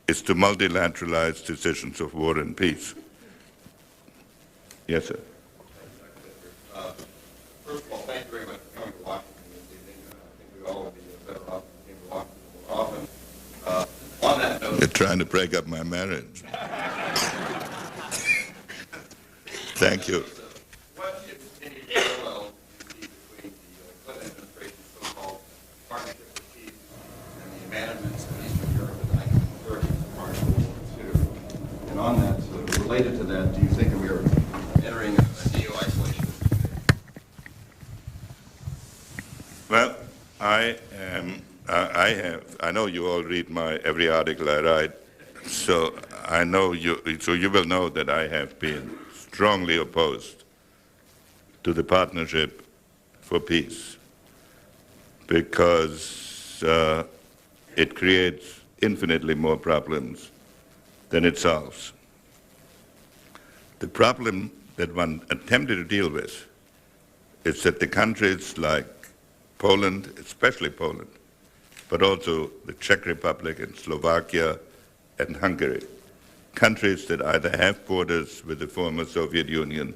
is to multilateralize decisions of war and peace. Yes, sir. First of all, thank you very much for coming to Washington this evening. I think we all would be better off if we came to Washington more often. On that note, You're trying to break up my marriage. Thank you. what, if any, parallels do you see between the Clinton administration's so-called partnership with peace and the Well, I know you all read every article I write, so you will know that I have been strongly opposed to the Partnership for Peace because it creates infinitely more problems than it solves. The problem that one attempted to deal with is that the countries like Poland, especially Poland, but also the Czech Republic and Slovakia and Hungary, countries that either have borders with the former Soviet Union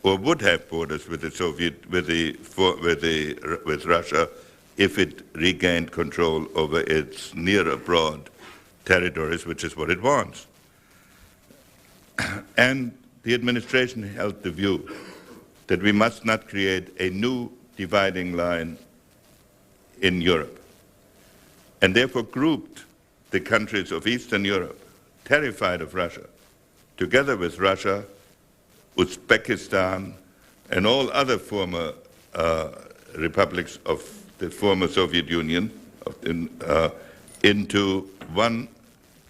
or would have borders with Russia if it regained control over its near abroad territories, which is what it wants. And the administration held the view that we must not create a new dividing line in Europe, and therefore grouped the countries of Eastern Europe, terrified of Russia, together with Russia, Uzbekistan, and all other former republics of the former Soviet Union into one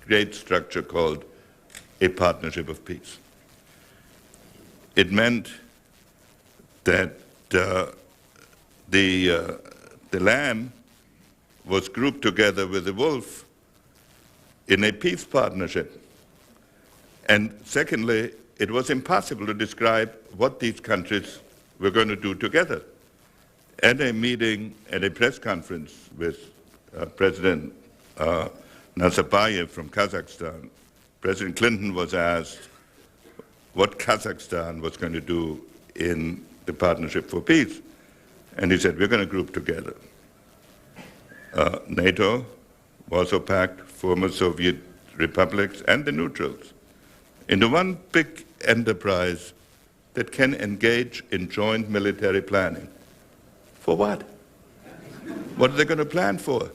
great structure called a Partnership of Peace. It meant that the lamb was grouped together with the wolf in a peace partnership. And secondly, it was impossible to describe what these countries were going to do together. At a meeting, at a press conference with President Nazarbayev from Kazakhstan, President Clinton was asked what Kazakhstan was going to do in the Partnership for Peace. And he said, we're going to group together NATO, Warsaw Pact, former Soviet republics, and the neutrals into one big enterprise that can engage in joint military planning. For what? What are they going to plan for?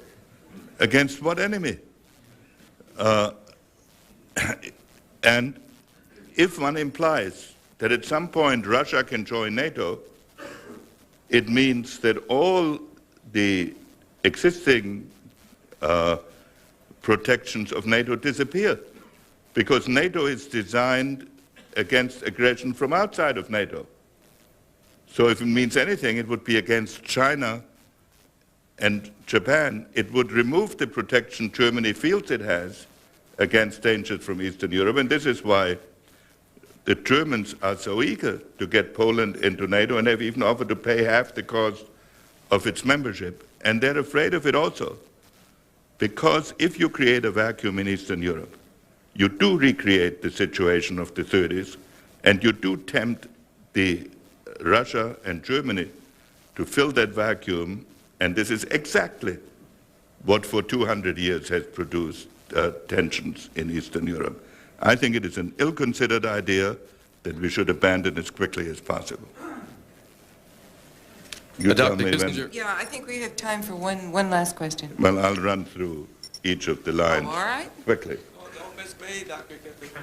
Against what enemy? And if one implies that at some point Russia can join NATO, it means that all the existing protections of NATO disappear, because NATO is designed against aggression from outside of NATO. So if it means anything, it would be against China and Japan. It would remove the protection Germany feels it has against dangers from Eastern Europe, and this is why the Germans are so eager to get Poland into NATO, and they've even offered to pay half the cost of its membership. And they're afraid of it also, because if you create a vacuum in Eastern Europe, you do recreate the situation of the 30s, and you do tempt Russia and Germany to fill that vacuum, and this is exactly what for 200 years has produced tensions in Eastern Europe. I think it is an ill-considered idea that we should abandon as quickly as possible. You tell Dr. me Kissinger. when. Yeah, I think we have time for one last question. Well, I'll run through each of the lines all right. quickly. Oh, don't miss me, Dr. Kissinger.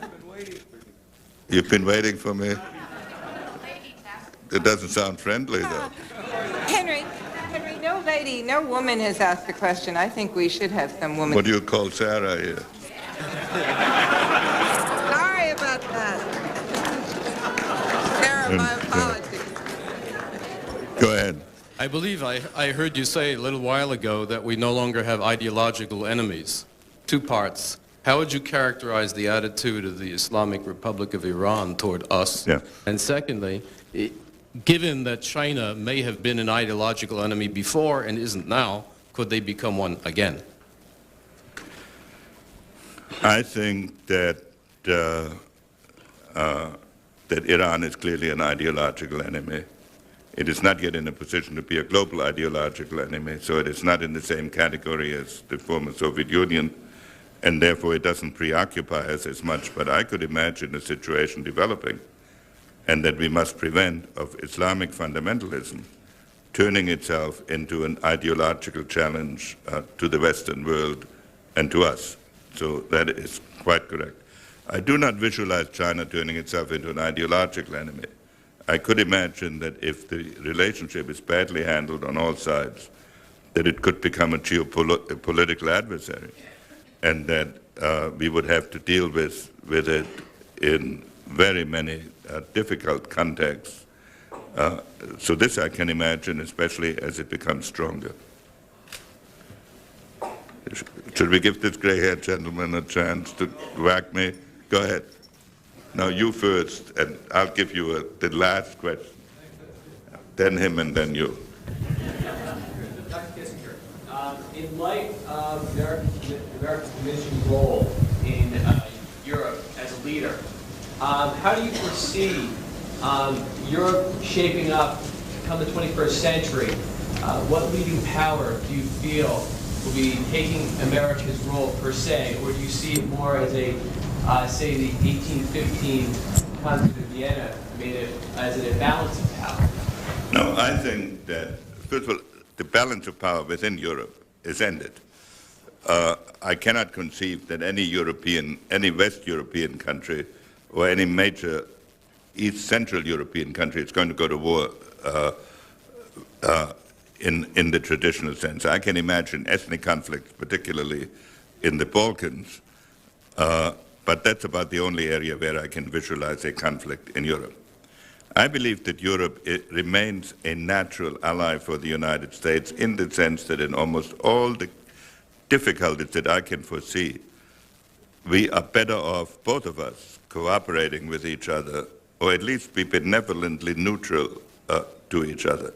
I've been waiting for you. You've been waiting for me? It doesn't sound friendly, though. Henry, no woman has asked the question. I think we should have some woman. What do you call Sarah here? Sorry about that. Sarah, my apologies. Go ahead. I believe I heard you say a little while ago that we no longer have ideological enemies. Two parts. How would you characterize the attitude of the Islamic Republic of Iran toward us? Yeah. And secondly, given that China may have been an ideological enemy before and isn't now, could they become one again? I think that Iran is clearly an ideological enemy. It is not yet in a position to be a global ideological enemy, so it is not in the same category as the former Soviet Union, and therefore it doesn't preoccupy us as much. But I could imagine a situation developing, and that we must prevent, of Islamic fundamentalism turning itself into an ideological challenge to the Western world and to us. So that is quite correct. I do not visualize China turning itself into an ideological enemy. I could imagine that if the relationship is badly handled on all sides, that it could become a geopolitical adversary, and that we would have to deal with it in very many difficult contexts. So this I can imagine, especially as it becomes stronger. Should we give this gray-haired gentleman a chance to whack me? Go ahead. Now you first, and I'll give you the last question. Then him and then you. Dr. Kissinger, in light of America's diminishing role in Europe as a leader, how do you foresee Europe shaping up come the 21st century? What leading power do you feel will be taking America's role per se, or do you see it more as a, say, the 1815 Congress of Vienna made it as an imbalance of power? No, I think that, first of all, the balance of power within Europe is ended. I cannot conceive that any West European country or any major East Central European country is going to go to war in the traditional sense. I can imagine ethnic conflicts, particularly in the Balkans, but that's about the only area where I can visualize a conflict in Europe. I believe that Europe remains a natural ally for the United States in the sense that in almost all the difficulties that I can foresee, we are better off, both of us, cooperating with each other, or at least be benevolently neutral to each other.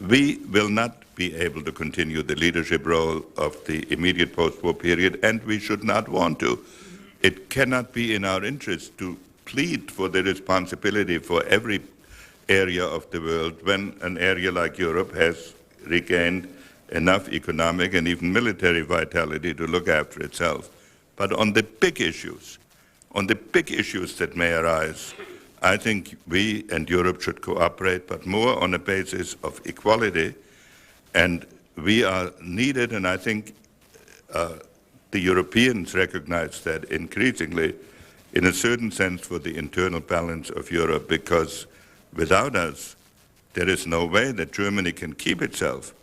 We will not be able to continue the leadership role of the immediate post-war period, and we should not want to. It cannot be in our interest to plead for the responsibility for every area of the world when an area like Europe has regained enough economic and even military vitality to look after itself. But on the big issues that may arise, I think we and Europe should cooperate, but more on a basis of equality. And we are needed, and I think the Europeans recognize that increasingly, in a certain sense, for the internal balance of Europe, because without us, there is no way that Germany can keep itself,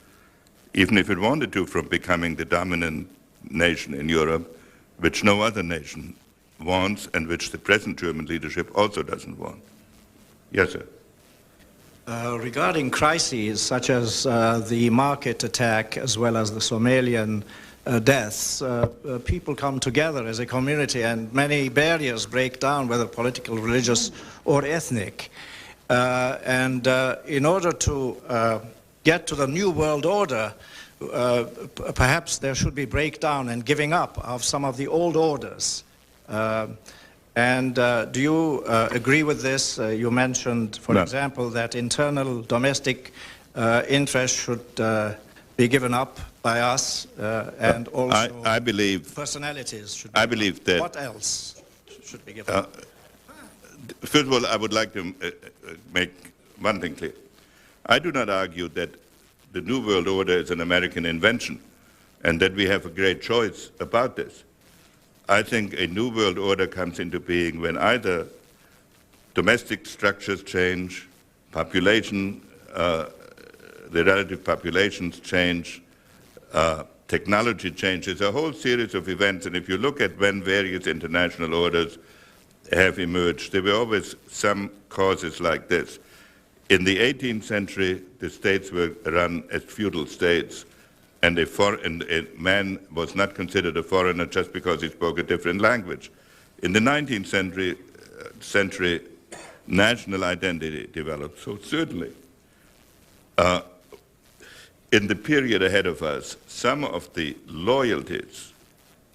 even if it wanted to, from becoming the dominant nation in Europe, which no other nation wants and which the present German leadership also doesn't want. Yes, sir. Regarding crises such as the market attack as well as the Somalian deaths, people come together as a community and many barriers break down, whether political, religious or ethnic. In order to get to the new world order, perhaps there should be breakdown and giving up of some of the old orders. Do you agree with this? You mentioned, for example, that internal domestic interests should be given up by us, and also I believe personalities should be given up. That what else should be given up? First of all, I would like to make one thing clear. I do not argue that the New World Order is an American invention and that we have a great choice about this. I think a New World Order comes into being when either domestic structures change, population, the relative populations change, technology changes, a whole series of events. And if you look at when various international orders have emerged, there were always some causes like this. In the 18th century, the states were run as feudal states, and a man was not considered a foreigner just because he spoke a different language. In the 19th century, national identity developed. So certainly, in the period ahead of us, some of the loyalties,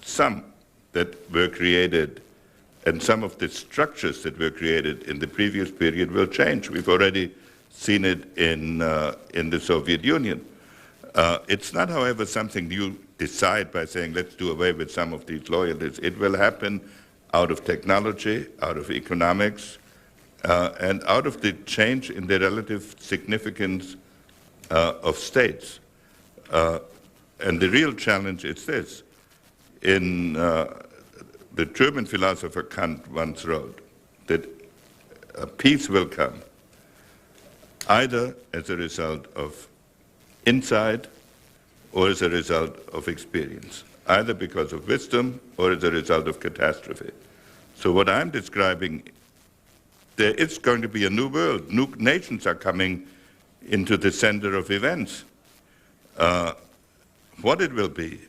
some that were created, and some of the structures that were created in the previous period will change. We've already seen it in the Soviet Union. It's not, however, something you decide by saying, let's do away with some of these loyalties. It will happen out of technology, out of economics, and out of the change in the relative significance of states. And the real challenge is this. In the German philosopher Kant once wrote that peace will come either as a result of insight or as a result of experience, either because of wisdom or as a result of catastrophe. So what I'm describing, there is going to be a new world. New nations are coming into the center of events. What it will be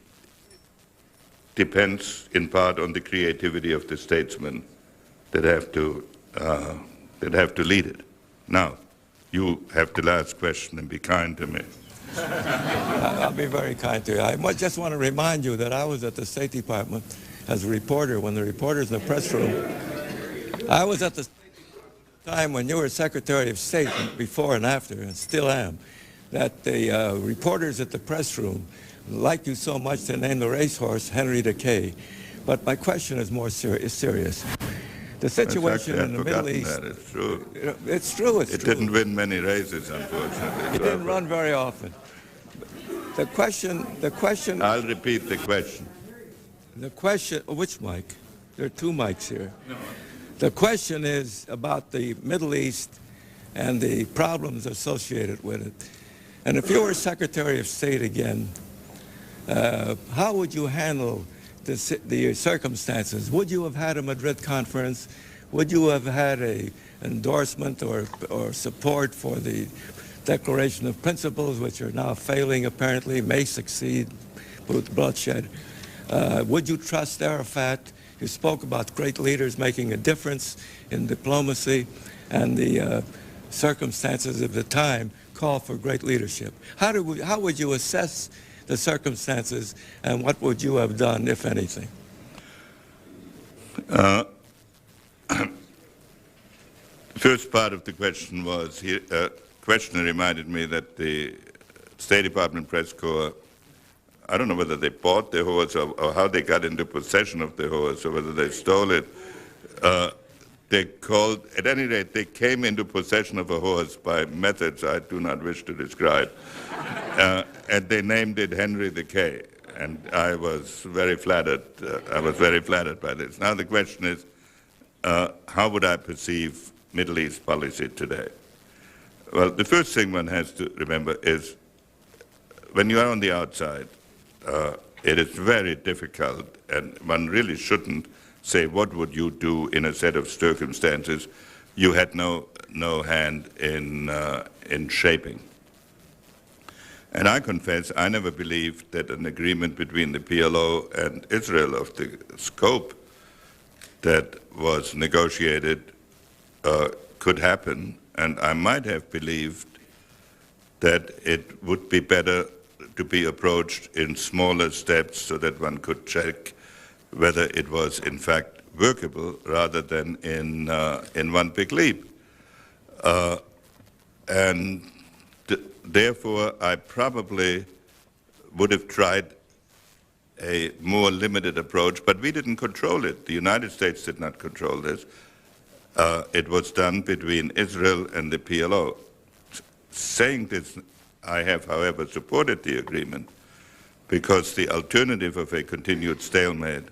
depends in part on the creativity of the statesmen that have to lead it. Now, you have the last question, and be kind to me. I'll be very kind to you. I just want to remind you that I was at the State Department as a reporter when the reporters in the press room. I was at the time when you were Secretary of State, before and after, and still am, that the reporters at the press room liked you so much to name the racehorse Henry Decay. But my question is more serious. The situation in the Middle East. It's true. It's true. It didn't win many races, unfortunately. It didn't run very often. The question. I'll repeat the question. The question. Which mic? There are two mics here. No. The question is about the Middle East and the problems associated with it. And if you were Secretary of State again, how would you handle the circumstances? Would you have had a Madrid conference? Would you have had an endorsement or support for the Declaration of Principles, which are now failing apparently, may succeed with bloodshed? Would you trust Arafat? You spoke about great leaders making a difference in diplomacy, and the circumstances of the time call for great leadership. How would you assess the circumstances, and what would you have done, if anything? First part of the question was, questioner reminded me that the State Department press corps, I don't know whether they bought the horse or how they got into possession of the horse or whether they stole it. They called, at any rate, they came into possession of a horse by methods I do not wish to describe. And they named it Henry Decay. And I was very flattered. I was very flattered by this. Now the question is, how would I perceive Middle East policy today? Well, the first thing one has to remember is, when you are on the outside, it is very difficult, and one really shouldn't say, what would you do in a set of circumstances you had no hand in shaping. And I confess, I never believed that an agreement between the PLO and Israel of the scope that was negotiated could happen, and I might have believed that it would be better to be approached in smaller steps so that one could check whether it was in fact workable rather than in one big leap. Therefore, I probably would have tried a more limited approach, but we didn't control it. The United States did not control this. It was done between Israel and the PLO. Saying this, I have, however, supported the agreement because the alternative of a continued stalemate,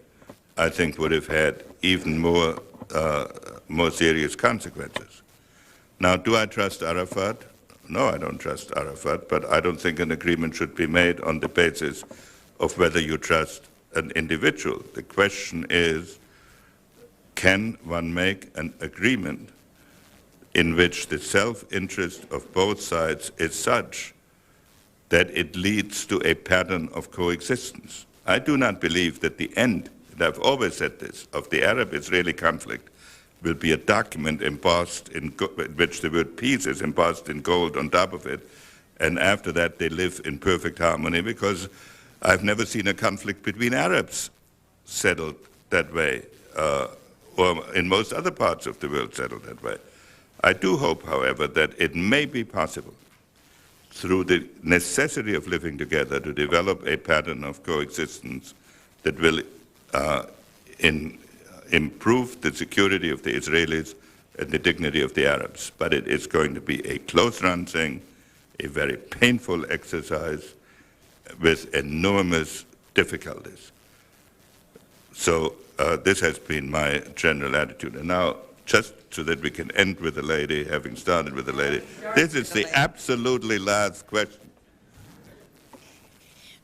I think, would have had even more serious consequences. Now, do I trust Arafat? No, I don't trust Arafat, but I don't think an agreement should be made on the basis of whether you trust an individual. The question is, can one make an agreement in which the self-interest of both sides is such that it leads to a pattern of coexistence? I do not believe that the end, and I've always said this, of the Arab-Israeli conflict will be a document embossed in which the word peace is embossed in gold on top of it, and after that they live in perfect harmony, because I've never seen a conflict between Arabs settled that way, or in most other parts of the world settled that way. I do hope, however, that it may be possible, through the necessity of living together, to develop a pattern of coexistence that will improve the security of the Israelis and the dignity of the Arabs. But it is going to be a close-run thing, a very painful exercise with enormous difficulties. So this has been my general attitude. And now, just so that we can end with the lady, having started with the lady. This is the absolutely last question.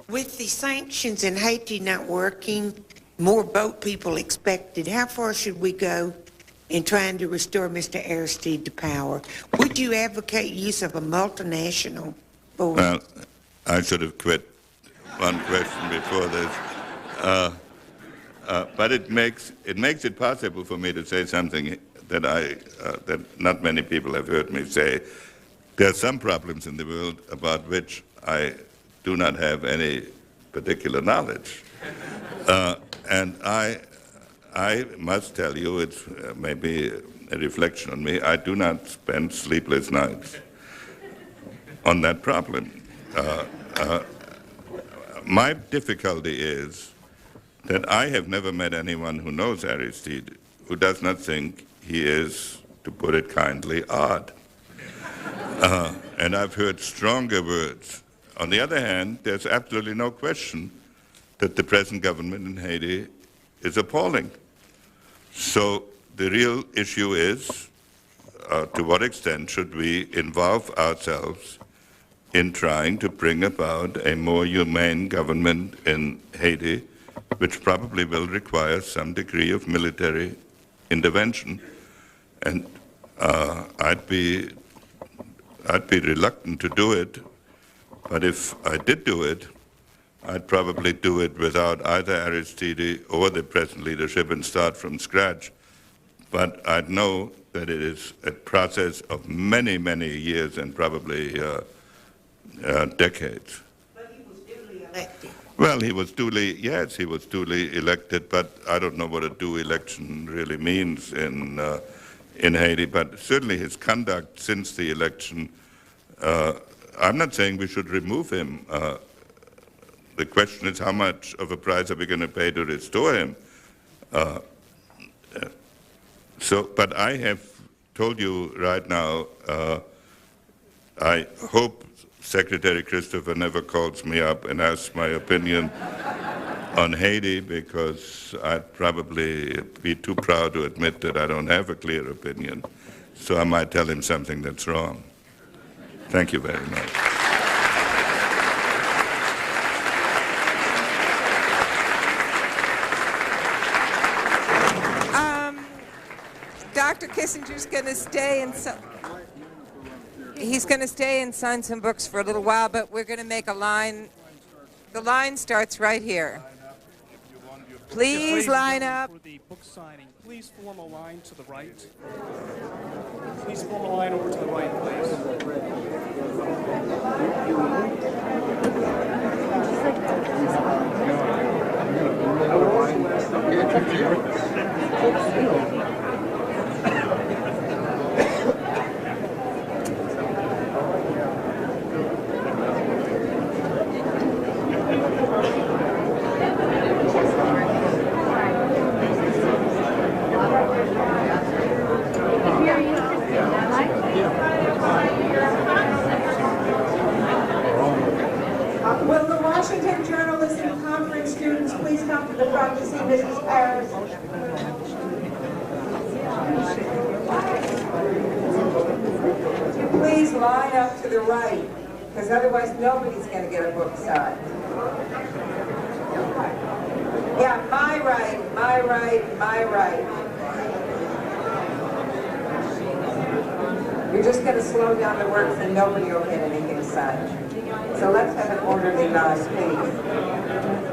With the sanctions in Haiti not working, more boat people expected, how far should we go in trying to restore Mr. Aristide to power? Would you advocate use of a multinational force? Well, I should have quit one question before this. But it makes it possible for me to say something that that not many people have heard me say. There are some problems in the world about which I do not have any particular knowledge. And I must tell you, it's maybe a reflection on me, I do not spend sleepless nights on that problem. My difficulty is that I have never met anyone who knows Aristide who does not think he is, to put it kindly, odd. And I've heard stronger words. On the other hand, there's absolutely no question that the present government in Haiti is appalling. So the real issue is, to what extent should we involve ourselves in trying to bring about a more humane government in Haiti, which probably will require some degree of military intervention. And I'd be reluctant to do it, but if I did do it, I'd probably do it without either Aristide or the present leadership and start from scratch. But I'd know that it is a process of many, many years and probably decades. But he was duly elected. Well, he was duly elected, but I don't know what a due election really means in Haiti. But certainly his conduct since the election, I'm not saying we should remove him. The question is, how much of a price are we going to pay to restore him? But I have told you right now, I hope Secretary Christopher never calls me up and asks my opinion on Haiti, because I'd probably be too proud to admit that I don't have a clear opinion. So I might tell him something that's wrong. Thank you very much. Dr. Kissinger's going to stay and he's going to stay and sign some books for a little while, but we're going to make a line. The line starts right here. Please line up. For the book signing, please form a line to the right. Please form a line over to the right, please. Will the Washington Journalism Conference students please come to the front to see Mrs. Paris? Please line up to the right, because otherwise nobody's going to get a book signed. Yeah, my right, my right, my right. You're just going to slow down the works and nobody will get anything signed. So let's have an orderly line, please.